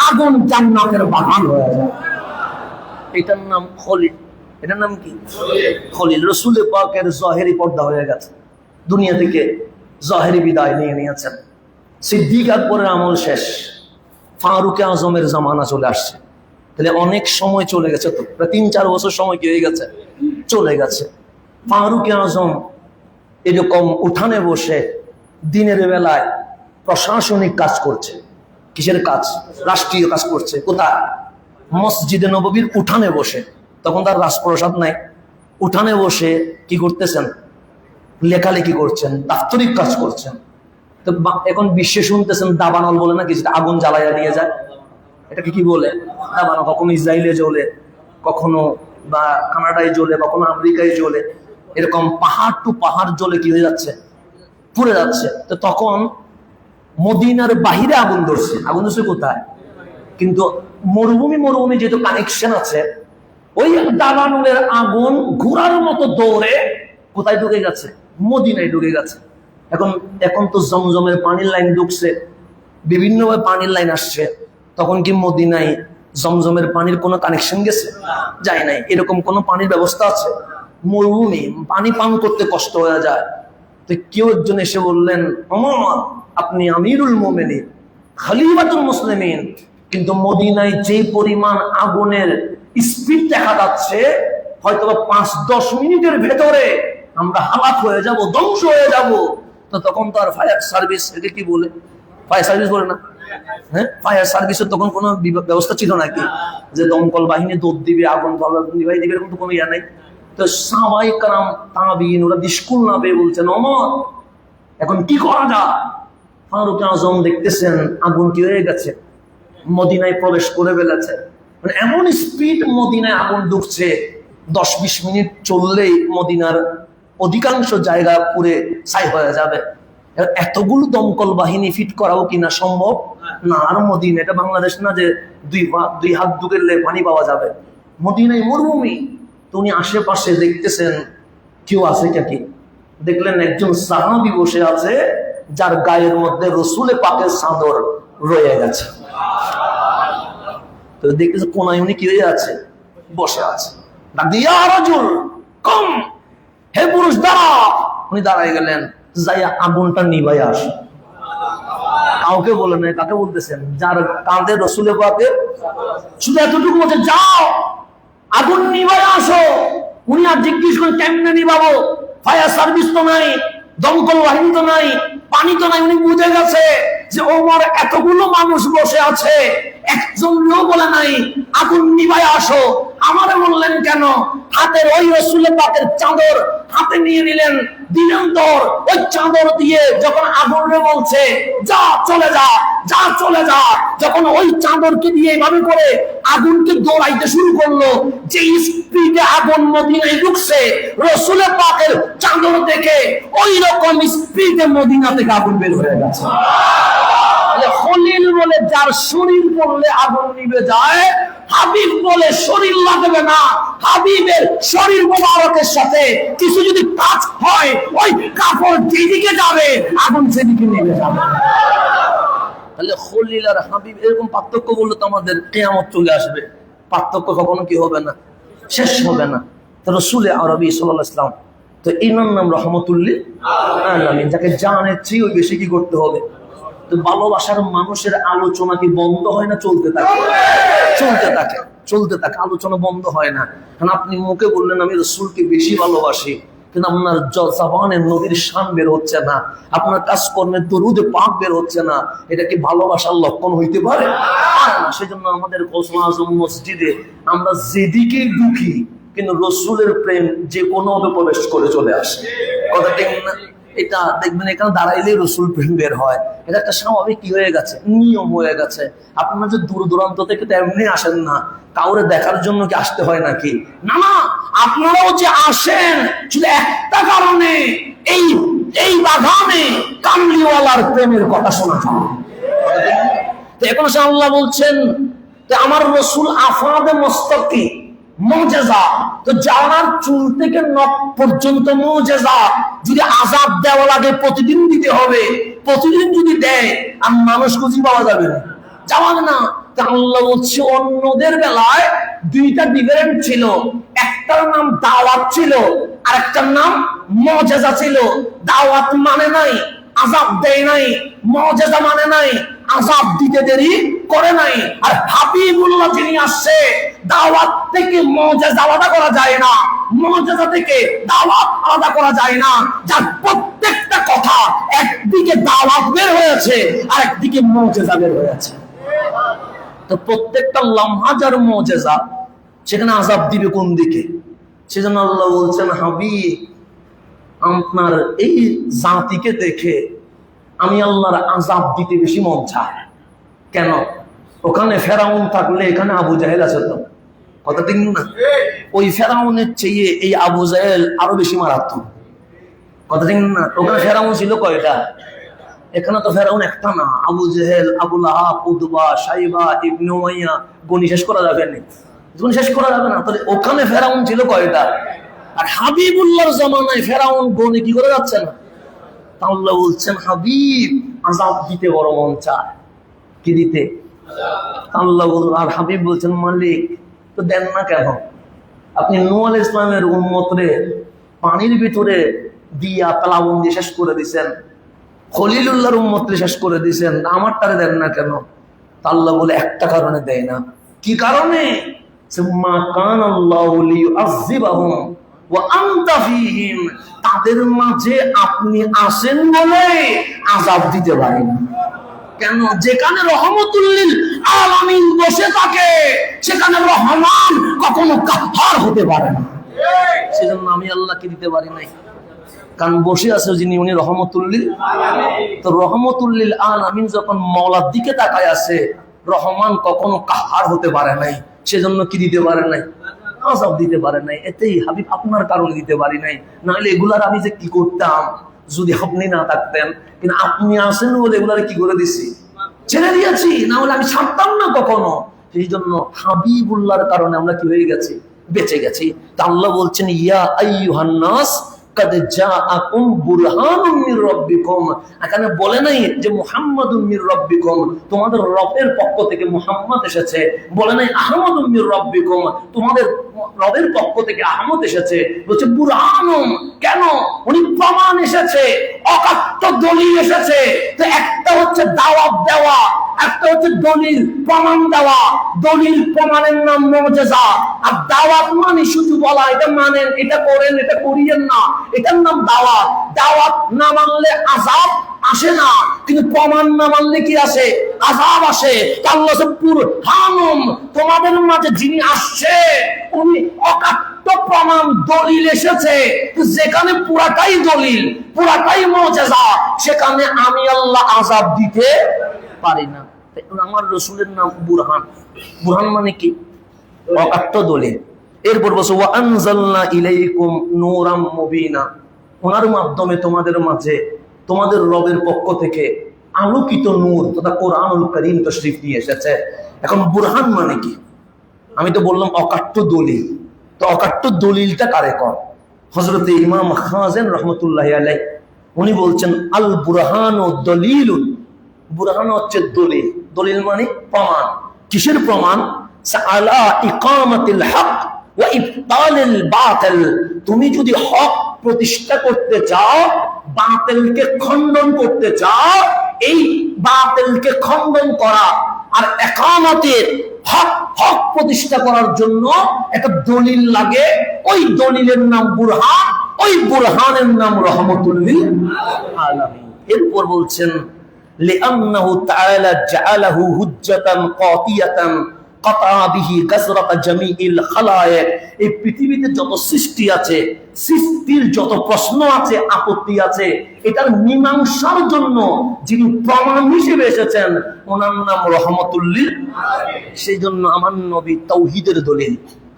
Speaker 1: আগুন জান্নাতের বাগান হয়ে যায়। এটার নাম খলিল। এটার নাম কি? খলিল। রাসূল পাকের জাহেরি পর্দা হয়ে গেছে, দুনিয়া থেকে জাহেরি বিদায় নিয়ে নিয়েছেন। সিদ্দিক আকবরের আমল শেষ, ফারুকে আজমের জামানা চলে আসছে। তাহলে অনেক সময় চলে গেছে, তো প্রায় ৩-৪ বছর সময় কি হয়ে গেছে? চলে গেছে। ফারুকে আজম এরকম উঠানে বসে দিনের বেলায় প্রশাসনিক কাজ করছে। কিসের কাজ? রাষ্ট্রীয় কাজ করছে। কোথায়? মসজিদে নববীর উঠানে বসে। তখন তার রাজপ্রসাদ নাই। উঠানে বসে কি করতেছেন? লেখালেখি করছেন, দাপ্তরিক কাজ করছেন। তো এখন বিশ্বে শুনতেছেন দাবানল বলে না, কিছুটা আগুন জ্বালাইয়া নিয়ে যায়। এটাকে কি বলে? দাবানল। কখনো ইসরায়েলে জ্বলে, কখনো বা কানাডায় জ্বলে, কখনো আমেরিকায় জ্বলে। এরকম পাহাড় টু পাহাড় জ্বলে কি হয়ে যাচ্ছে? পুড়ে যাচ্ছে। তো তখন মদিনার বাহিরে আগুন ধরছে। আগুন ধরছে কোথায়? কিন্তু মরুভূমি যেহেতু কানেকশন আছে, ওই দাবানলের আগুন ঘোড়ার মতো দৌড়ে কোথায় ঢুকে গেছে? মদিনায় ঢুকে গেছে। এখন তো জমজমের পানির লাইন ঢুকছে, বিভিন্নভাবে পানির লাইন আসছে। তখন কি মদিনায় জমজমের পানির কোনো কানেকশন গেছে? যায় নাই। এরকম কোনো পানির ব্যবস্থা আছে? মরুভূমি, পানি পান করতে কষ্ট হয়ে যায়। তো কেউ একজন এসে বললেন, ওমর আপনি আমিরুল মুমিনিন, খলিফাতুল মুসলিমিন, কিন্তু মদিনায় যে পরিমাণ আগুনের স্পিড দেখা যাচ্ছে, হয়তো ৫-১০ মিনিটের ভেতরে আমরা হালাক হয়ে যাব, ধ্বংস হয়ে যাব। তো তখন তো আর ফায়ার সার্ভিস, একে কি বলে? ফায়ার সার্ভিস বলে না? হ্যাঁ, ফায়ার সার্ভিসের তখন কোনো ব্যবস্থা ছিল নাকি যে দমকল বাহিনী দৌড় দিবে, আগুন নিভাই দিবে? এরকম তো কোনো ইয়া নাই। তো সাহাবায়ে কেরাম, তাবিঈন, ওরা দিশকুল না পেয়ে বলছেন, ওমর এখন কি করা যায়? ফারুক আজম দেখতেছেন আগুন কি হয়ে গেছে, মদিনায় প্রবেশ করে ফেলেছে। মানে এমন স্পিড মদিনায় আগুন ঢুকছে, ১০-২০ মিনিট চললেই মদিনার অধিকাংশ জায়গা পুড়ে ছাই হয়ে যাবে। এতগুলো দমকল বাহিনী ফিট করাও কিনা সম্ভব না। আর মদিনা এটা বাংলাদেশ না যে দুই হাত ঢুকেলে পানি পাওয়া যাবে। মদিনায় মরুভূমি, তো উনি আশেপাশে দেখতেছেন কেউ আছে কি, দেখলেন একজন সাহাবী বসে আছে যার গায়ের মধ্যে রসুলে পাকের চাদর রয়ে গেছে। তো দেখতেছে কোনায় উনি কি হয়ে আছে, বসে আছে। কম, হে পুরুষ দাঁড়া। উনি দাঁড়াই গেলেন, যাইয়া আগুনটা নিভাই আসে। কাউকে বলে নাই, কাকে বলতেছেন? যার কাঁধে রসুলে পাকে, শুধু এতটুকু বলছে যাও আগুন নিভাই আসো। উনি আর জিজ্ঞেস করে কেমনে নিভাবো, ফায়ার সার্ভিস তো নাই, দমকল বাহিনী তো নাই, পানি তো নাই। উনি বুঝে গেছে যে ওমর এতগুলো মানুষ বসে আছে, একজন লোক বলে নাই আগুন নিভাই আসো। আমারে বললেন কেন? হাতের ওই রসুলে পাকের চাদর হাতে নিয়ে নিলেন, দিলেন তোর ওই চাদর দিয়ে যখন আগুনে বলছে যা চলে যা, যা চলে যা, যখন ওই চাদরকে দিয়ে এইভাবে করে আগুনকে দৌড়াইতে শুরু করলো, যে স্পিডে আগুন মদিনায় ঢুকছে, রসুলে পাকের চাদর দেখে ওই রকম স্পিডে মদিনা থেকে আগুন বের হয়ে গেছে। খলিল বলে যার শরীর পড়লে আগুন নিভে যায়, হাবিব বলে শরীর লাগবে না, হাবিবের শরীর মোবারকের সাথে কিছু যদি কাজ হয়, ওই কাপড় যেদিকে যাবে আগুন সেদিকে নিভে যাবে। তাহলে খলিল আর হাবিব এরকম পার্থক্য বললে তো আমাদের কিয়ামত চলে আসবে, পার্থক্য কখনো কি হবে না, শেষ হবে না। তো রাসূল আরবি সাল্লাল্লাহু আলাইহি ওয়াসাল্লাম, তো ইনার নাম রহমতুল্লিল আলামিন, যাকে জানের চেয়ে বেশি কি করতে হবে। তো ভালোবাসার মানুষের আলোচনা কি বন্ধ হয় না? চলতে থাকে, চলতে থাকে, চলতে থাকে, আলোচনা বন্ধ হয় না। কারণ আপনি মুখে বললেন আমি রাসূলকে বেশি ভালোবাসি, কিন্তু আপনার জবানের নবীর শান বের হচ্ছে না, আপনার কাজকর্মের দরুদে পাক বের হচ্ছে না। এটা কি ভালোবাসার লক্ষণ হইতে পারে? সেজন্য আমাদের কসম আজম মসজিদে আমরা যেদিকে ঢুকি কিন্তু রসুলের প্রেম যে কোনো ভাবে প্রবেশ করে চলে আসে। কথা ঠিক না? এটা দেখবেন এখানে দাঁড়াইলেই রসুল প্রেম বের হয়। এটা একটা স্বাভাবিক কি হয়ে গেছে, নিয়ম হয়ে গেছে। আপনারা যে দূর দূরান্ত থেকে তো এমনি আসেন না, কাউরে দেখার জন্য কি আসতে হয় নাকি? না না, আপনারাও যে আসেন শুধু একটা কারণে, এই বাগানে কামলিওয়ালার প্রেমের কথা শোনা যায়। তো এখন আল্লাহ বলছেন আমার রসুল আফাদে মস্তকি মুজিজা, তো জানার চুল থেকে নখ পর্যন্ত মুজিজা। যদি আযাব দেওয়া লাগে প্রতিদিন দিতে হবে, প্রতিদিন যদি দেয় আর মানুষ খুঁজি পাওয়া যাবে না, যাওয়াবে না। আল্লাহ বলছে অন্যদের বেলায় দুইটা ডিফারেন্ট ছিল, একটার নাম দাওয়াত ছিল আর একটার নাম মুজিজা ছিল। দাওয়াত মানে নাই, আযাব দেয় নাই, মুজিজা মানে নাই, আযাব দিতে দেরি করে নাই। আর হাবিবুল্লাহ যিনি আসছে, দাওয়াত থেকে মুজিজা আলাদা করা যায় না, মুজিজা থেকে দাওয়াত আলাদা করা যায় না। যার প্রত্যেকটা কথা একদিকে দাওয়াত বের হয়েছে আর একদিকে মুজিজা বের হয়েছে। তো প্রত্যেকটা লম্হা যার মুজিজা, সেখানে আযাব দিবে কোন দিকে? সেজন্য আল্লাহ বলছেন হাবিব আপনার এই জাতিকে দেখে আমি আল্লাহর আযাব দিতে বেশি মন চায়। কেন? ওখানে ফেরাউন থাকলে এখানে আবু জাহেল আছে। তো কথা ঠিক না? ওই ফেরাউনের চেয়ে এই আবু জাহেল আরো বেশি মারাত্মক। কথা ঠিক না? ওখানে ফেরাউন ছিল কয়টা, এখানে তো ফেরাউন একটা না। আবু জাহেল, আবু লাহাব, উতবা, শাইবা, ইবনে উমাইয়া, গনি শেষ করা যাবে না, গনি শেষ করা যাবে না। তাহলে ওখানে ফেরাউন ছিল কয়টা? আর হাবিবুল্লাহর জামানায় ফেরাউন গনি কি করে যাচ্ছে না? আল্লাহ বলছেন হাবিব আযাব দিতে বড় মন চায়। কি দিতে? আল্লাহ বলছেন, আর হাবিব বলছেন মালিক তো দেন না কেন? আপনি নূহ আলাইহিস সালামের উম্মতরে পানির ভিতরে দিয়া তালাবন্দি শেষ করে দিয়েছেন, খলিলুল্লাহর উম্মতরে শেষ করে দিয়েছেন, আমারটারে দেন না কেন? আল্লাহ বলে একটা কারণে দেয় না। কি কারণে? মা কানা আল্লাহু লিয়ুআযযিবাহুম ওয়া আনতা ফীহিম, তাদের মাঝে আপনি আসেন বলে আযাব দিতে পারেন। কেন? যেখানে রহমতুল্লিল আলামিন বসে থাকে সেখানে রহমান কখনো কাহার হতে পারে না। সেজন্য আমি আল্লাহকে দিতে পারি নাই, কারণ বসে আছে যিনি, উনি রহমতুল্লিল আলামিন। তো রহমতুল্লিল আলামিন যখন মওলার দিকে তাকায় আছে, রহমান কখনো কাহার হতে পারে নাই। সেজন্য কি দিতে পারে নাই? আযাব দিতে পারে নাই। এতেই হাবিব আপনার কারণে দিতে পারি নাই, নাহলে এগুলার আমি যে কি করতাম যদি আপনি না থাকতেন। কিন্তু আপনি আসেন বলে এগুলার কি করে দিছি, ছেড়ে দিয়েছি, না হলে আমি ছাড়তাম না কখনো। সেই জন্য হাবিবুল্লাহর কারণে আমরা কি হয়ে গেছি, বেঁচে গেছি। তা আল্লাহ বলছেন ইয়া আইয়ুহান নাস কাদ জাআকুম বুরহানুম মির রাব্বিকুম। এখানে বলে নাই যে মুহাম্মাদুম মির রাব্বিকুম, তোমাদের রবের পক্ষ থেকে মুহাম্মদ এসেছে। বলে নাই আহমদুম মির রাব্বিকুম, তোমাদের রবের পক্ষ থেকে আহমদ এসেছে। বলছে বুরহানুম, কেন? উনি প্রমাণ এসেছে, অকাট্য দলিল এসেছে। তো একটা হচ্ছে দাওয়াত দেওয়া, একটা হচ্ছে দলিল প্রমাণ দেওয়া। দলিল প্রমাণের নাম মুজিজা, আর দাওয়াত মানে শুধু বলা এটা মানেন, এটা করেন, এটা করিয়েন না, এটার নাম দাওয়াত। দাওয়াত না মানলে আযাব আসে না, কিন্তু প্রমাণ না মানলে কি আসে? আযাব আসে। আল্লাহ বুরহানুম, তোমাদের মাঝে যিনি আসছে উনি অকাট্য প্রমাণ, দলিল এসেছে। যেখানে পুরাটাই দলিল, পুরাটাই মুজিজা, সেখানে আমি আল্লাহ আযাব দিতে পারি না। আমার রাসূলের নাম বুরহান। বুরহান মানে কি? অকাট্য দলিল। এরপর বলছে ওয়া আনজালনা ইলাইকুম নূরাম মুবিনা, ওনার মাধ্যমে তোমাদের মাঝে তোমাদের রবের পক্ষ থেকে আলোকিত নূর তথা কোরআনুল কারীম তাশরীফ নিয়ে এসেছে। এখন বুরহান মানে কি? আমি তো বললাম অকাট্য দলিল। তো অকাট্য দলিলটা কারে কর? হযরত ইমাম খাযেন রাহমাতুল্লাহি আলাইহি উনি বলছেন আল বুরহানু দলিলুন। বুরহান হচ্ছে দলিল। দলিল মানে প্রমাণ। কিসের প্রমাণ? আলা ইকামাতিল হক ওয়া ইবতালিল বাতিল। তুমি যদি হক প্রতিষ্ঠা করতে চাও, বাতিলকে খণ্ডন করতে চাও, এই বাতিলকে খণ্ডন করা আর ইকামাতের হক, হক প্রতিষ্ঠা করার জন্য একটা দলিল লাগে। ওই দলিলের নাম বুরহান, ওই বুরহানের নাম রাহমাতুল লিল আলামিন। এরপর বলছেন লিআন্নাহু তাআলা জাআলাহু হুজ্জাতান কাতিয়াতান কাতা বিহি গাজরাত জামিইল খালায়েক। এই পৃথিবীতে যত সৃষ্টি আছে, সৃষ্টির যত প্রশ্ন আছে, আপত্তি আছে, এটার মীমাংসার জন্য যিনি প্রমাণ হিসেবে এসেছেন ওনার নাম রাহমাতুল লিল আলামিন। সেই জন্য আমার নবী তাওহীদের দলিল,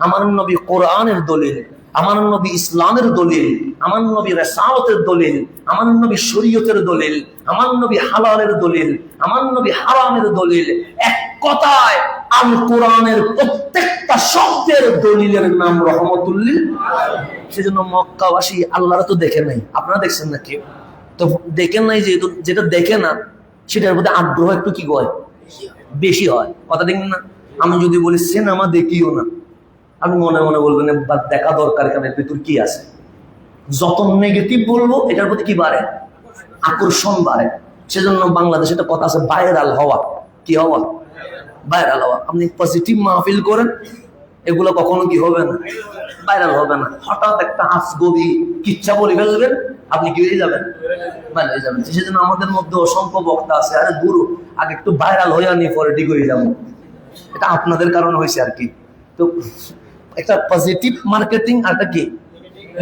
Speaker 1: আমার নবী কোরআনের দলিল, আমার নবী ইসলামের দলিল, আমার নবী রিসালাতের দলিল, আমার নবী শরীয়তের দলিল, আমার নবী হালালের দলিল, আমার নবী হারামের দলিল। এক কথায় আল কোরআনের প্রত্যেকটা শব্দের দলিলের নাম রাহমাতুল লিল আলামিন। সেজন্য মক্কাবাসী আল্লাহরা তো দেখে নাই, আপনারা দেখছেন না? কেউ তো দেখেন নাই, যেহেতু যেটা দেখে না সেটার প্রতি আগ্রহ একটু কি হয়, বেশি হয়। কথা দেখেন না? আমি যদি বলি সিনেমা দেখিও না, আপনি মনে মনে বলবেন দেখা দরকার, কারণ এর ভিতর কি আছে। যত নেগেটিভ বলবো এটার প্রতি কি বাড়ে? আকর্ষণ বাড়ে। সেজন্য বাংলাদেশে একটা কথা আছে ভাইরাল হওয়া। কি হওয়া? ভাইরাল হওয়া। আপনি পজিটিভ মাহফিল করেন, এগুলো কখনো কি হবে না? ভাইরাল হবে না। হঠাৎ একটা আজগবি কিচ্ছা বলে ফেলবেন, আপনি কি হয়ে যাবেন? ভাইরাল হয়ে যাবেন। সেজন্য আমাদের মধ্যে অসংখ্য বক্তা আছে, আরে দূর, আগে একটু ভাইরাল হয়ে আনি পরে ঠিক হয়ে যাবো। এটা আপনাদের কারণে হয়েছে আর কি। তো একটা পজিটিভ মার্কেটিং আর একটা কি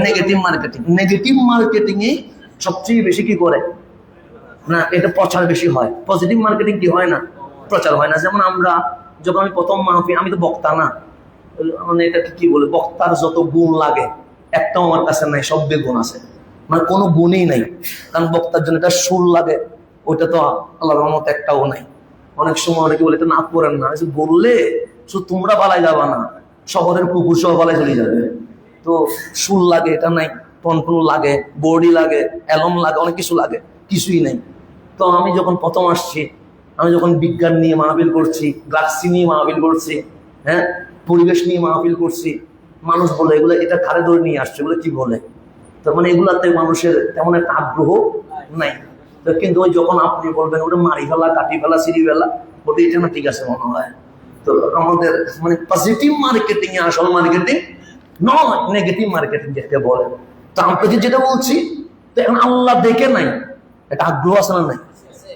Speaker 1: নেগেটিভ মার্কেটিং। নেগেটিভ মার্কেটিং এ সবচেয়ে বেশি কি করে না, এটা প্রচার বেশি হয়। পজিটিভ মার্কেটিং কি হয় না, প্রচার হয় না। যেমন আমরা যখন আমি প্রথম মাহফিল, আমি তো বক্তা না, মানে এটা কি বলে, বক্তার যত গুণ লাগে একটাও আমার কাছে নাই, সব বেগুণ আছে, মানে কোনো গুণই নাই। কারণ বক্তার জন্য এটা সুর লাগে, ওইটা তো আল্লাহর রহমতে একটাও নাই। অনেক সময় অনেকে বলে এটা না করেন না, বললে শুধু তোমরা বালাই যাবা না, শহরের কুকুর সহ বালাই চলে যাবে। তো সুর লাগে, এটা নাই। টনটন লাগে, বডি লাগে, অ্যালম লাগে, অনেক কিছু লাগে, কিছুই নাই। তো আমি যখন প্রথম আসছি, আমি যখন বিজ্ঞান নিয়ে মাহফিল করছি, গ্লাক্সি নিয়ে মাহফিল করছি, হ্যাঁ, পরিবেশ নিয়ে মাহফিল করছি, মানুষ বলে এগুলো এটা খারে ধরে নিয়ে আসছে, এগুলো কি বলে। তার মানে এগুলাতে মানুষের তেমন একটা আগ্রহ নাই। তো কিন্তু ওই যখন আপনি বলবেন ওটা মারি ফেলা, কাটি ফেলা, সিঁড়ি ফেলা, ওটা এটা না ঠিক আছে মনে হয়। তো আমাদের মানে পজিটিভ মার্কেটিং এ আসল মার্কেটিং নয়, নেগেটিভ মার্কেটিং যেটা বলে। তো আপনাকে যেটা বলছি, তো এখন আল্লাহ দেখে নাই, এটা আগ্রহ আছে না নাই?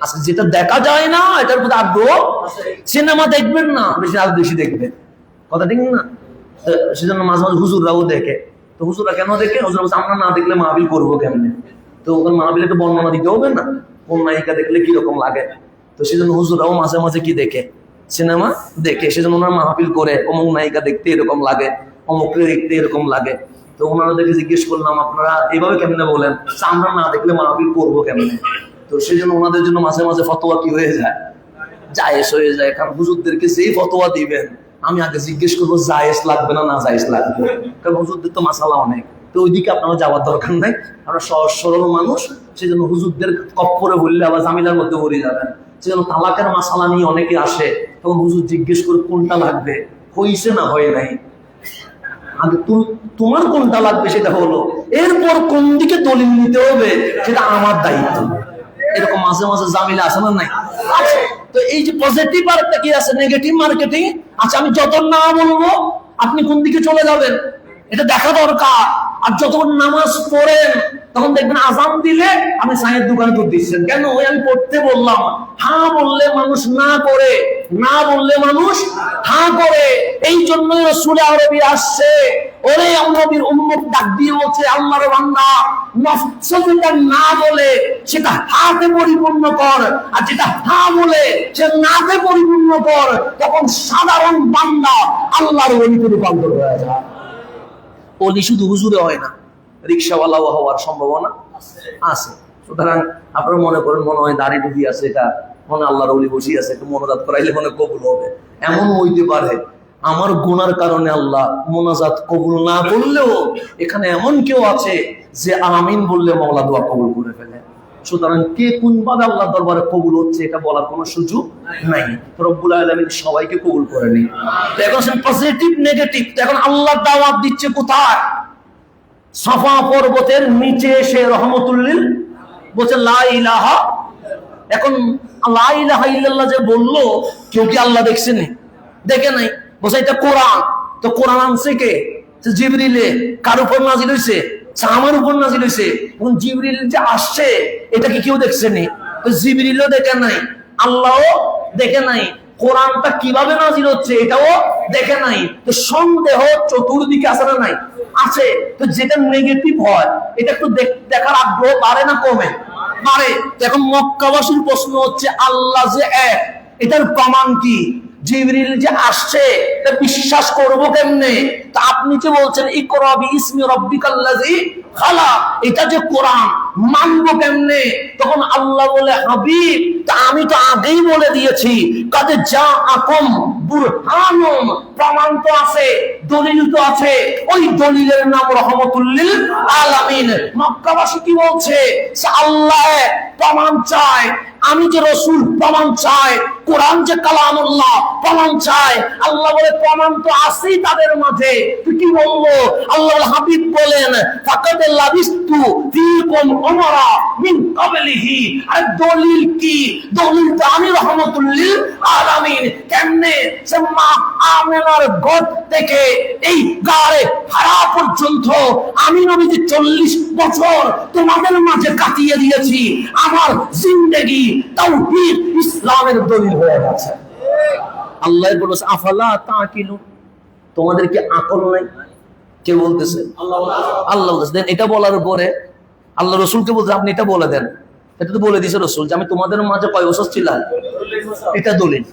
Speaker 1: আজকে যেটা দেখা যায় না এটার প্রতি আগ্রহ। সিনেমা দেখবেন না, বেশি আরো বেশি দেখবেন। কথা ঠিক না? সেজন্য মাঝে মাঝে হুজুররাও দেখে। তো হুজুররা কেন দেখে? হুজুর বলছে আমরা না দেখলে মাহফিল করবো কেমনে? তো ওখানে মাহফিলে একটু বর্ণনা দিতে হবে না, কোন নায়িকা দেখলে কিরকম লাগে। তো সেজন্য হুজুররাও মাঝে মাঝে কি দেখে? সিনেমা দেখে। সেজন্য ওনারা মাহফিল করে, অমুক নায়িকা দেখতে এরকম লাগে, অমুকরে দেখতে এরকম লাগে। তো ওনারা দেখে জিজ্ঞেস করলাম আপনারা এইভাবে কেমনে বলেন, আমরা না দেখলে মাহফিল করবো কেমনে? তো সেই জন্য ওনাদের জন্য মাঝে মাঝে ফতোয়া কি হয়ে যায়, জায়েজ হয়ে যায়। কারণ হুজুরদেরকে যেই ফতোয়া দিবেন আমি আগে জিজ্ঞেস করবো জায়েজ লাগবে না না জায়েজ লাগবে, কারণ হুজুরদের তো মাসালা অনেক, তো ওইদিকে আপনারা যাওয়ার দরকার নাই। আমরা সহজ সরল মানুষ, সেই জন্য হুজুরদের কপ্পরে বললে আবার জামিলার মধ্যে পড়ে যাবেন। সেই জন্য তালাকের মাসালা নিয়ে অনেকে আসে, তখন হুজুর জিজ্ঞেস করে কোনটা লাগবে, হইছে না হয় নাই, আগে তোমার কোনটা লাগবে সেটা হলো, এরপর কোন দিকে দলিল নিতে হবে সেটা আমার দায়িত্ব। এরকম মাঝে মাঝে জামিলা আছে না নাই? আছে। তো এই যে পজিটিভ আর একটা কি আছে, নেগেটিভ মার্কেটিং। আচ্ছা, আমি যত না বলবো আপনি কোন দিকে চলে যাবেন এটা দেখা দরকার। আর যতক্ষণ নামাজ পড়েন তখন দেখবেন আজান দিলে আপনি চায়ের দোকানে দুধ দিচ্ছেন, কেন? ওই আমি পড়তে বললাম। হ্যাঁ বললে মানুষ না করে, না বললে মানুষ হ্যাঁ করে। এই জন্যই রাসূল আরবি আসছে, ওরে নবীর উম্মত ডাক দিয়ে বলছে, আল্লাহর বান্দা নফসটা না বলে সেটা হাতে পরিপূর্ণ কর, আর যেটা হ্যাঁ বলে সে নাতে পরিপূর্ণ কর। তখন সাধারণ বান্দা আল্লাহর ওলিতে রূপান্তর হয়ে যায়। ওলি শুধু হুজুরে হয় না, রিক্সাওয়ালাও হওয়ার সম্ভাবনা আছে। সুতরাং আপনারা মনে করেন মনে হয় দাড়ি টুপি আছে, এটা মনে আল্লাহর ওলি বসে আছে, একটু মোনাজাত করাইলে মনে কবুল হবে, এমন হইতে পারে। আমার গুনার কারণে আল্লাহ মোনাজাত কবুল না করলেও এখানে এমন কেউ আছে যে আমিন বললে মাওলা দোয়া কবুল করে ফেলে। সুতরাং কে কোন ভাবে আল্লাহর দরবারে কবুল হচ্ছে এটা বলার কোনো সুযোগ নাই। রব্বুল আলামিন সবাইকে কবুল করে নি। তো এখন পজিটিভ নেগেটিভ, এখন আল্লাহ দাওয়াত দিচ্ছে কোথায়? সাফা পর্বতের নিচে এসে রহমতুল্লিল বলছে লা ইলাহা। এখন লা ইলাহা ইল্লাল্লাহ যে বললো, কেউ কি আল্লাহ দেখছেন? দেখে নাই। বলছে এটা কোরআন, তো কোরআন আনছে কে? জিবরিলে। কার উপর নাজিল হইছে? আমার উপর নাজিল হইছে। এখন জিবরিল যে আসছে এটা কি কেউ দেখছেনি? তো জিবরিলও দেখে নাই, আল্লাহও দেখে নাই। কোরআনটা কিভাবে নাজিল হচ্ছে এটাও দেখে নাই। তো সন্দেহ চতুর্দিকে আছে না নাই? আছে। তো যেটা নেগেটিভ হয় এটা একটু দেখার আগ্রহ বাড়ে না কমে? বাড়ে। এখন মক্কাবাসীর প্রশ্ন হচ্ছে, আল্লাহ যে এক, এটার প্রমাণ কি? জিবরিল যে আসছে তা বিশ্বাস করব কেমনে? তা আপনি যে বলছেন ইকরা বিইসমি রাব্বিকাল্লাযী খালাক, এটা যে কোরআন, মানবো কেমনে? তখন আল্লাহ বলে, হাবিব তা আমি তো আগেই বলে দিয়েছি, কাদ জাআকুম বুরহানুন, প্রমাণ তো আছে, দলিল তো আছে। ওই দলিলের নাম রহমতুল লিল আলামিন। মক্কাবাসী কি বলছে? আল্লাহ প্রমাণ চায়, আমি যে রসুল প্রমাণ চাই, কোরআন যে কালামুল্লাহ প্রমাণ চায়। আল্লাহ বলে প্রমাণ তো আছেই তাদের মাঝে, তুই কি বলবো? আল্লাহর হাবিব বলেন, ফাকাদ লাবিস্তু ফীকুম উমরা মিন ক্বাবলিহি। আর দলিল কি? দলিল তো আমি রহমতুল লিল আলামিন। কেমনে? সে মা আমেনার গোদ থেকে এই গাড়ে হারা পর্যন্ত আমি নবীজি 40 বছর তোমাদের মাঝে কাটিয়ে দিয়েছি। আমার জিন্দেগি তাওহীদ ইসলামের দলিল হয়ে গেছে। আল্লাহ বলেছে, আফালা তাকিলুন, তোমাদের কি আকল নাই? কে বলতেছে? আল্লাহ বলতেছে। এটা বলার পরে আল্লাহ রসুলকে বলছে, আপনি এটা বলে দেন। এটা তো বলে দিয়েছে রসুল যে আমি তোমাদের মাঝে কয় বছর ছিলাম, এটা দলিল।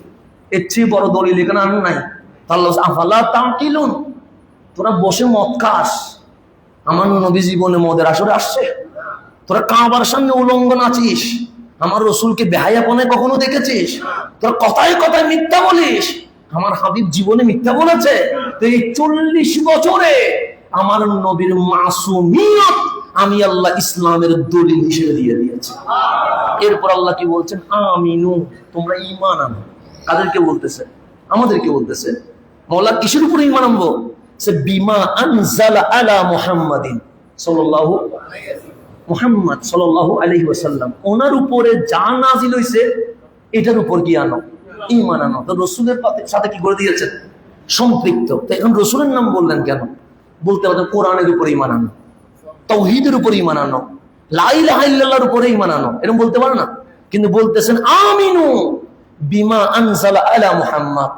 Speaker 1: এর চেয়ে বড় দলিল এখানে আর নাই। আল্লাহ আফালা তাকিলুন, তোরা বসে মদ খাস, আমার নবী জীবনে মদের আসরে আসছে? তোরা কাবার সামনে উলঙ্গ নাচিস, আমার রসুলকে বেহায়াপনে কখনো দেখেছিস? তোরা কথায় কথায় মিথ্যা বলিস, আমার হাবিব জীবনে মিথ্যা বলেছে? তো এই 40 বছরে আমার নবীর মাসুমিয়ত আমি আল্লাহ ইসলামের দলিল হিসেবে দিয়ে দিয়েছি। এরপর আল্লাহ কি বলছেন? আমিনু, তোমরা ঈমান আনো। কাদেরকে বলতেছে? আমাদেরকে বলতেছে। মওলা কিসের উপরে ঈমান আনবো? সে বিমা আনজালা আলা মুহাম্মাদিন সাল্লাল্লাহু মুহাম্মদ সাল্লাল্লাহু আলাইহি ওয়াসাল্লাম, ওনার উপরে যা নাজিল হইছে এটার উপর কি আনো? ঈমান আনো। তো রাসূলের সাথে কি করে দিয়েছেন? সম্পৃক্ত। তো এখন রাসূলের নাম বললেন কেন? বলতে পারতেন কোরআনের উপর ঈমান আনো, তাওহীদের উপর ঈমান আনো, লা ইলাহা ইল্লাল্লাহর উপরে ঈমান আনো, এরকম বলতে পারে না? কিন্তু বলতেছেন আমিনু বিমা আনজালা আলা মুহাম্মদ,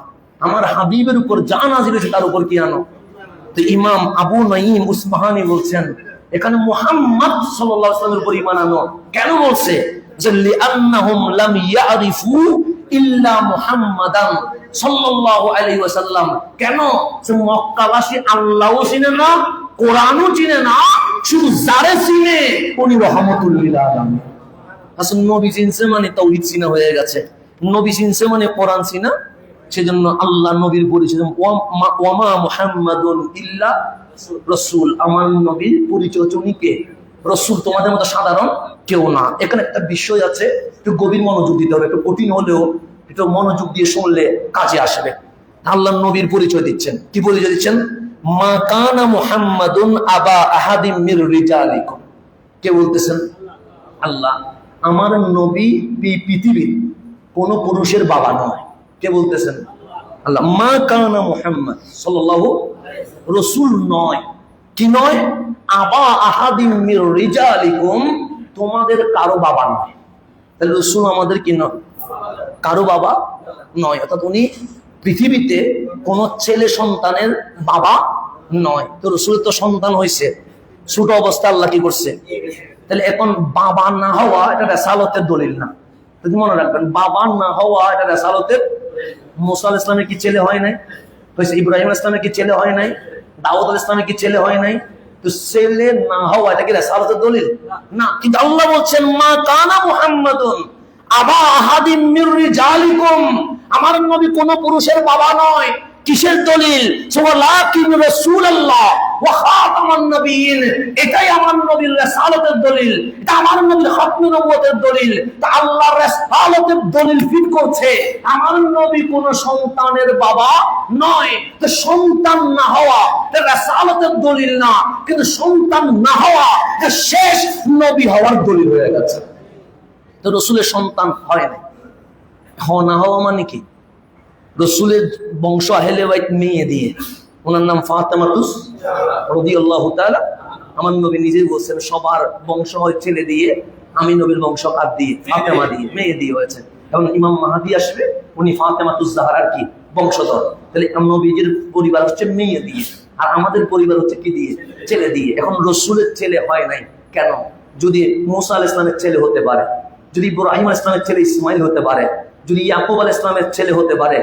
Speaker 1: আমার হাবিবের উপর যা নাজিল হয়েছে তার উপর কি আনো? তো ইমাম আবু নাঈম উসমাহানি বলছেন, এখানে মুহাম্মদ সাল্লাল্লাহু আলাইহি ওয়াসাল্লামের উপর ঈমান আনো কেন বলছে? যে লিআন্নাহুম লাম ইয়ারিফু ইল্লা মুহাম্মাদান সাল্লাল্লাহু আলাইহি ওয়াসাল্লাম। কেন? যে মক্কাবাসী আল্লাহও চিনে না, কোরআনও চিনে না, শুধু যারে চিনে উনি রহমতুল লিল আলামিন। আসলে নবী চিনছে মানে তাওহীদ চিনা হয়ে গেছে, নবী চিনছে মানে কোরআন চিনা সেজন্য আল্লাহ নবীর পরিচয় ওয়ামা মুহাম্মাদুন ইল্লা রাসূল, আমার নবীর পরিচয় হচ্ছে উনি কে? রাসূল, তোমাদের মতো সাধারণ কেউ না। এখানে একটা বিষয় আছে, একটু গভীর মনোযোগ দিতে হবে, একটু কঠিন হলেও একটু মনোযোগ দিয়ে শুনলে কাজে আসবে। আল্লাহ নবীর পরিচয় দিচ্ছেন, কি পরিচয় দিচ্ছেন? মা কানা মুহাম্মাদুন আবা আহাদিম মির রিজালিকুম। কে বলতেছেন? আল্লাহ। আমার নবী পৃথিবীর কোন পুরুষের বাবা নয়। কে বলতেছেন? আল্লাহ। মা কানা মুহাম্মদ সাল্লাল্লাহু, রাসূল নয়। কি নয়? আবা আহাদিম মির রিজালিকুম, তোমাদের কারো বাবা নয়। তাহলে রাসূল আমাদের কি নয়? কারো বাবা নয়। অর্থাৎ উনি পৃথিবীতে কোন ছেলে সন্তানের বাবা নয়। তো রাসূলের তো সন্তান হয়েছে, ছোট অবস্থা আল্লাহ কি করছে? তাহলে এখন বাবা না হওয়া এটা রেসালতের দলিল না। যদি মনে রাখবেন, বাবা না হওয়া এটা রেসালতের। মুসা আলাইহিস সালামের কি ছেলে হয় নাই? হয়েছে। ইব্রাহিম আলাইহিস সালামের কি ছেলে হয় নাই? দাউদ আলাইহিস সালামের কি ছেলে হয় নাই? তো ছেলে না হওয়া এটা কি রেসালতের দলিল না। কিন্তু আল্লাহ বলছেন মা কানা মুহাম্মাদুন আবা আহাদিম মির রিজালিকুম, আমার নবী কোন পুরুষের বাবা নয়। কিসের দলিল? ওয়ালাকিন রাসূলুল্লাহ ওয়া খাতামান নবিয়্যিন, এটাই আমার নবীর রিসালাতের দলিল, এটা আমার নবীর খাতমে নবুয়তের দলিল। তা আল্লাহর রিসালাতের দলিল ফিট করছে আমার নবী কোন সন্তানের বাবা নয়। তো সন্তান না হওয়া এটা রিসালাতের দলিল না, কিন্তু সন্তান না হওয়া এটা শেষ নবী হওয়ার দলিল হয়ে গেছে। তো রাসূলের সন্তান হয় না, হওয়া না হওয়া মানে কি? রাসূলের বংশ আহলে বাইত মেয়ে দিয়ে, ওনার নাম ফাতেমা রাদিয়াল্লাহু তাআলা। আমার নবী নিজেই বলছেন সবার বংশ হয় ছেলে দিয়ে, আমি নবীর বংশ কার দিয়ে? ফাতেমা দিয়ে, মেয়ে দিয়ে হয়েছে। এবং ইমাম মাহদী আসবে, উনি ফাতেমাতুজ জাহরার কি বংশধর। তাহলে নবীজির পরিবার হচ্ছে মেয়ে দিয়ে, আর আমাদের পরিবার হচ্ছে কি দিয়ে? ছেলে দিয়ে। এখন রাসূলের ছেলে হয় নাই কেন? যদি মুসা আলাইহিস সালামের ছেলে হতে পারে, যদি ইব্রাহিম আলাইহিস সালামের ছেলে ইসমাইল হতে পারে, যদি ইয়াকুব আলাইহিস সালামের ছেলে হতে পারে,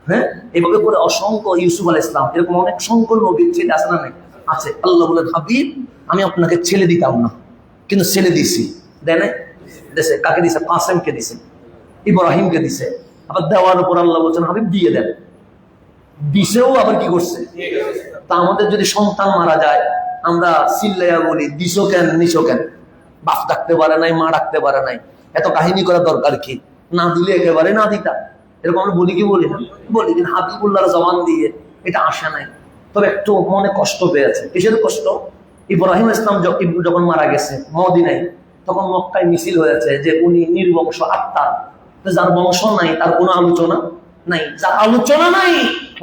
Speaker 1: হ্যাঁ, এভাবে করে অসংখ্য, ইউসুফ আলাইহিস সালাম, এরকম অনেক সংখ্য নবীর ছেলে আছে না? আছে। আল্লাহ বলেন হাবিব, আমি আপনাকে ছেলে দিতাম না, কিন্তু ছেলে দিছি। দেয় না? দেশে। কাকে দিছে? কাসেমকে দিছে, ইব্রাহিমকে দিছে। আবার দেওয়ার উপর আল্লাহ বলছেন হাবিব দিয়ে দেন। দিছেও আবার কি করছে? তা আমাদের যদি সন্তান মারা যায়, আমরা চিল্লাইয়া বলি দিছো কেন, নিছো কেন? বাপ ডাকতে পারে নাই, মা ডাকতে পারে নাই, এত কাহিনী করার দরকার কি? না দিলে একেবারে না দিতা, এরকম আমরা বলি কি বলি না? বলি। কিন্তু হাবিবুল্লাহর জবান দিয়ে এটা আসে নাই। তবে একটু মনে কষ্ট পেয়েছে। কিসের কষ্ট? ইব্রাহিম ইসলাম যখন মারা গেছে মদিনায়, তখন মক্কায় মিছিল হয়েছে যে উনি নির্বংশ আত্মা, যার বংশ নাই তার কোনো আলোচনা নাই, যার আলোচনা নাই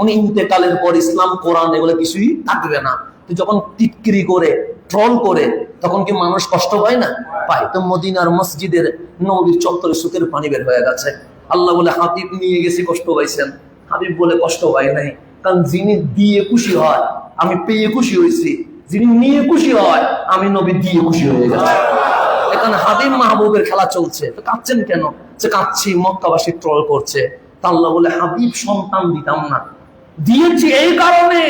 Speaker 1: উনি ইন্তেকালের পর ইসলাম কোরআন এগুলো কিছুই থাকবে না। তো যখন টিটকিরি করে ট্রল করে তখন কি মানুষ কষ্ট পায় না? পায়। তো মদিনার মসজিদের নবীর চত্বরে চোখের পানি বের হয়ে গেছে। আল্লাহ বলে হাবিব নিয়ে গেছি, কষ্ট পাইছেন? হাবিব বলে কষ্ট পাই নাই, কারণ যিনি দিয়ে খুশি হয় আমি পেয়ে খুশি হয়েছি, যিনি নিয়ে খুশি হয় আমি নবী দিয়ে খুশি হয়ে গেছি। এখানে হাবিব মাহবুবের খেলা চলছে। তো কাঁদছেন কেন? যে কাঁদছি মক্কাবাসী ট্রল করছে। তা আল্লাহ বলে হাবিব সন্তান দিতাম না, দিয়েছি এই কারণে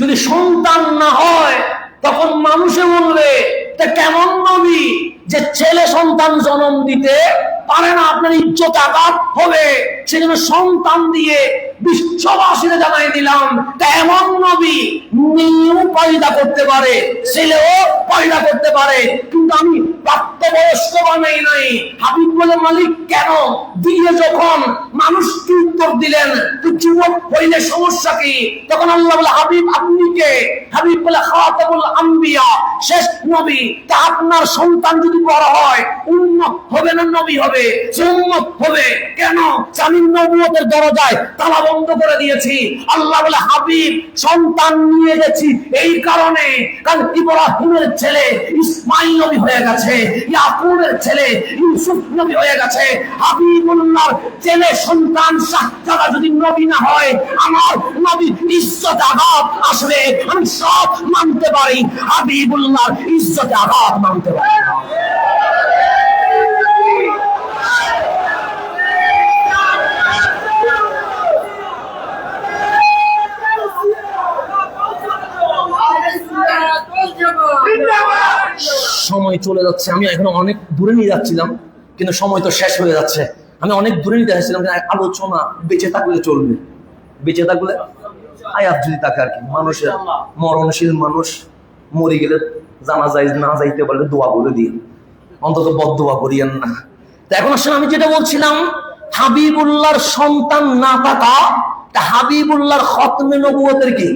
Speaker 1: যদি সন্তান না হয় তখন মানুষে বলবে তা কেমন নবী যে ছেলে সন্তান জন্ম দিতে পারে না, আপনার ইজ্জত আঘাত হবে। সেজন্য সন্তান দিয়ে বিশ্ববাসীরা জানাই দিলাম এমন নবী মেয়েও পয়দা করতে পারে, ছেলেও পয়দা করতে পারে, কিন্তু আমি প্রাপ্তবয়স্ক বানাই নাই। হাবিব বলে মালিক কেন দিয়ে? যখন মানুষ কি উত্তর দিলেন, তো যুবক হইলে সমস্যা কি? তখন আল্লাহ বলে হাবিব আপনি কে? হাবিব বলে খাতামুল আম্বিয়া, শেষ নবী। তা আপনার সন্তান যদি বড় হয় উম্মত হবে না নবী হবে? উম্মত হবে। কেন? আমি নবুয়তের দরজায় তালা বন্ধ করে দিয়েছি। আল্লাহ বলে হাবিব সন্তান নিয়ে গেছি এই কারণে, কারণ ইব্রাহিমের ছেলে ইসমাইল নবী হয়ে গেছে, ইয়াকুবের ছেলে ইউসুফ নবী হয়ে গেছে। হাবিবুল্লাহর ছেলে সন্তান যারা যদি নবী না হয় আমার নবী ইজ্জত আঘাত আসবে। আমি সব মানতে পারি, হাবিবুল্লাহর ইজ্জত আঘাত মানতে পারি না। সময় চলে যাচ্ছে, আমি এখন অনেক দূরে নিয়ে যাচ্ছিলাম, কিন্তু সময় তো শেষ হয়ে যাচ্ছে। আমি অনেক দূরে নিতে আসছিলাম, আলোচনা বেঁচে থাকলে চলবে, বেঁচে থাকলে আয়াত যদি থাকে আর কি, মানুষের মরণশীল মানুষ মরে গেলে জানাজায় না যাইতে পারলে দোয়া করে দিন, অন্তত বদদোয়া করিয়েন না। তা এখন আসলে আমি যেটা বলছিলাম, হাবিবুল্লাহর সন্তান না থাকা হাবিবুল্লাহর খতমে নবুয়তের কি?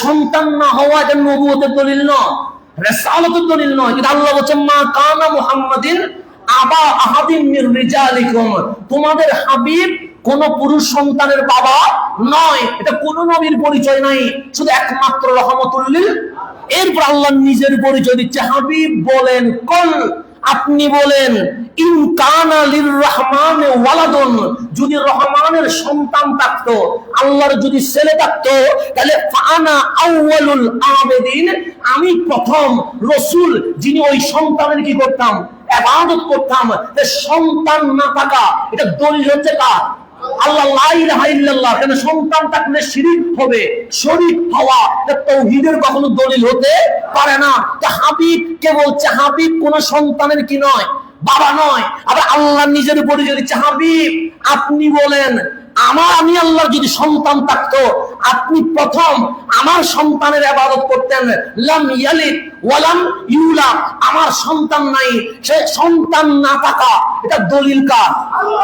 Speaker 1: সন্তান না হওয়া এটা নবুয়তের দলিল নয়, রিসালাতের দলিল নয়। কিন্তু আল্লাহ বলেন মা কানা মুহাম্মাদিন আবা আহাদিন মির রিজালিকুম, তোমাদের হাবিব কোন পুরুষ সন্তানের বাবা নয়। এটা কোন নবীর পরিচয় নাই, শুধু একমাত্র রহমতুল লিল। এরপর আল্লাহ নিজের পরিচয় দিচ্ছে, হাবিব বলেন কল, আপনি বলেন ইন কানা লির রহমানে ওয়ালাদুন, যদি রহমানের সন্তান থাকতো, আল্লাহর যদি ছেলে থাকতো, তাহলে ফানা আউয়ালুল আবেদিন, আমি প্রথম রাসূল যিনি ওই সন্তানের কি করতাম? ইবাদত করতাম। সন্তান না থাকা এটা দলিল হচ্ছে কার? আল্লাহ লা ইলাহা ইল্লাল্লাহ। কেন সন্তান থাকলে শিরিক হবে, শরীক হওয়া তাওহীদের কখনো দলিল হতে পারে না। তা হাবিব কে বলছে, হাবিব কোন সন্তানের কি নয়? বাবা নয়। আবার আল্লাহ নিজের পরিচয় দিচ্ছে, হাবিব আপনি বলেন আমি আল্লাহর যদি সন্তান থাকতো, আপনি প্রথম আমার সন্তানের ইবাদত করতেন। লাম ইয়ালিদ ওয়ালাম ইউলাদ, আমার সন্তান নাই, সে সন্তান না থাকা এটা দলিল কার?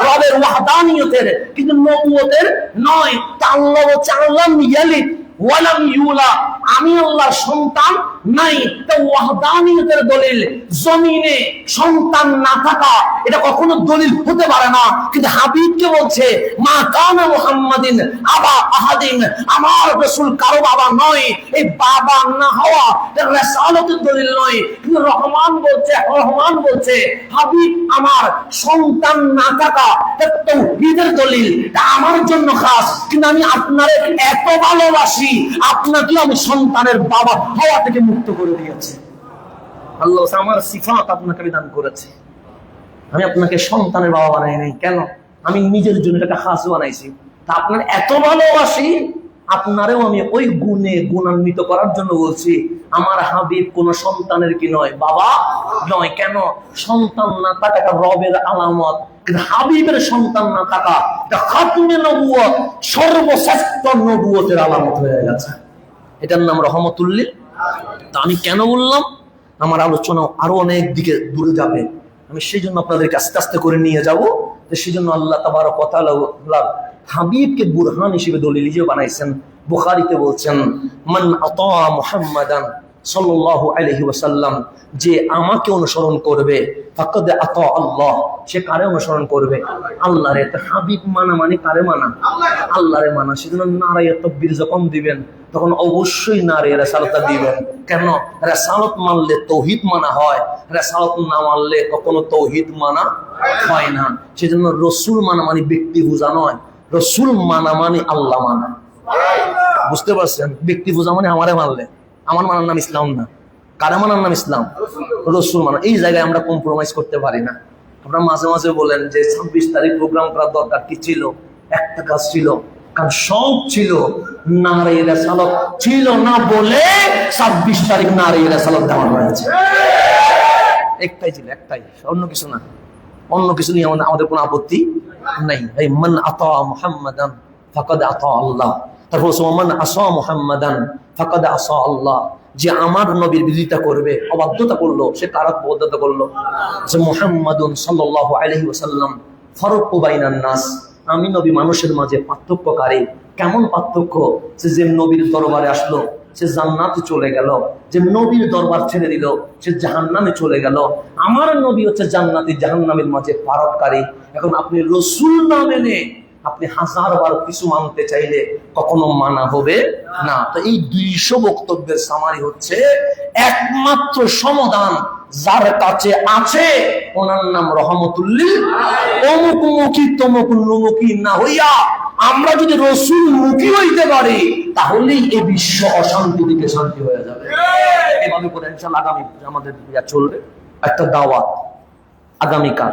Speaker 1: রবের ওয়াহদানিয়তের, কিন্তু নবুয়তের নয়। তা আল্লাহ বলছে লাম ইয়ালিদ ওয়ালাম ইউলাদ, আমি আল্লাহর সন্তান নাই। তা ওয়াহদানিয়তের দলিল। জমিনে সন্তান না থাকা এটা কখনো দলিল হতে পারে না। কিন্তু হাবিবকে বলছে মা কানা মুহাম্মাদিন আবা আহাদিন, আমার রাসূল কারো বাবা নয়। এই বাবা না হওয়া এটা রিসালাতের দলিল নয়। কিন্তু রহমান বলছে হাবিব আমার সন্তান না থাকা এটা তাওহীদের দলিল, এটা আমার জন্য খাস। কিন্তু আমি আপনারে এত ভালোবাসি, আপনাকে আমি সন্তানের বাবা হওয়া থেকে মুক্ত করে দিয়েছি। আল্লাহ আমার সিফাত আপনাকে বিধান করেছে, আমি আপনাকে সন্তানের বাবা বানাই নাই। কেন? আমি নিজের জন্য এটাকে খাস বানাইছি। তা আপনার এত ভালোবাসি, আপনারেও আমি ওই গুণে গুণান্বিত করার জন্য বলছি। আমার হাবিব কোন সন্তানের কি নয়? বাবা নয়। কেন? সন্তান না থাকা এটা রবের আলামত, কিন্তু হাবিবের সন্তান না থাকা এটা খাতুনে নবুয়ত, সর্বশ্রেষ্ঠ নবুয়তের আলামত হয়ে গেছে। এটার নাম রহমতুল লিল। তা আমি কেন বললাম, আমার আলোচনা আরো অনেক দিকে দূরে যাবে, আমি সেই জন্য আপনাদেরকে আস্তে আস্তে করে নিয়ে যাব। সেই জন্য আল্লাহ তাবারক ওয়া তাআলা হাবিবকে বুরহান হিসেবে দলিল হিসেবে বানাইছেন। বুখারীতে বলছেন মান আতা মুহাম্মাদান সাল্লাল্লাহু আলাইহি ওয়াসাল্লাম, যে আমাকে অনুসরণ করবে, ফাকাদ আতা আল্লাহ, সে কারে অনুসরণ করবে? আল্লাহরে। তো হাবিব মানা মানে কারে মানা? আল্লাহরে মানা। সেজন্য নারায়ে তাকবীর যখন দিবেন তখন অবশ্যই নারায়ে রিসালাত দিবেন। কেন? রিসালাত মানলে তাওহীদ মানা হয়, রিসালাত না মানলে কখনো তাওহীদ মানা হয় না। সেজন্য রাসূল মানা মানে ব্যক্তি বোঝা নয়, রাসূল মানা মানে আল্লাহ মানা। বুঝতে পারছেন? ব্যক্তি বোঝা মানে আমারে মানলে, আমার মানার নাম ইসলাম না। কারা মানার নাম ইসলাম? রাসূল মানা। এই জায়গায় আমরা কম্প্রোমাইজ করতে পারি না। আপনারা মাঝে মাঝে বলেন যে 26 তারিখ প্রোগ্রাম করার দরকার কি ছিল? একটা কাজ ছিল, কারণ সব ছিল, নারায়ে রিসালাত ছিল না বলে 26 তারিখ নারায়ে রিসালাত দেওয়া হয়েছে। একটাই ছিল, একটাই, অন্য কিছু না। অন্য কিছু নিয়ে আমাদের কোনো আপত্তি নাই। এই মান আতা মুহাম্মাদান ফাকাদ আতা আল্লাহ। তারপর মান আসা মুহাম্মাদান ফাকাদ আসা আল্লাহ, যে আমার নবীর বিরোধিতা করবে, অবাধ্যতা করলো, সে কারা অবাধ্যতা করলো? যে মুহাম্মাদুন সাল্লাল্লাহু আলাইহি ওয়াসাল্লাম ফারুকু বাইনান নাস, আমি নবী মানুষের মাঝে পার্থক্যকারী। কেমন পার্থক্য? যে নবীর দরবারে আসলো সে জান্নাতে চলে গেল, যে নবীর দরবার ছেড়ে দিল সে জাহান্নামে চলে গেল। আমার নবী হচ্ছে জান্নাতি জাহান্নামের মাঝে ফারাককারী। এখন আপনি রাসূল না মেনে আপনি 1000 বার কিছু মানতে চাইলে কখনো মানা হবে না। তো এই 200 বক্তব্যের সামারি হচ্ছে একমাত্র সমাধান যার কাছে আছে, ওনার নাম রহমতুল লিল। অমুকমুখী তমুকমুখী না হইয়া আমরা যদি রাসূল মুখী হইতে পারি, তাহলেই এই বিশ্ব অশান্তি থেকে শান্তি হয়ে যাবে। এভাবে করে ইনশাআল্লাহ আগামী আমাদের চলবে একটা দাওয়াত আগামীকাল।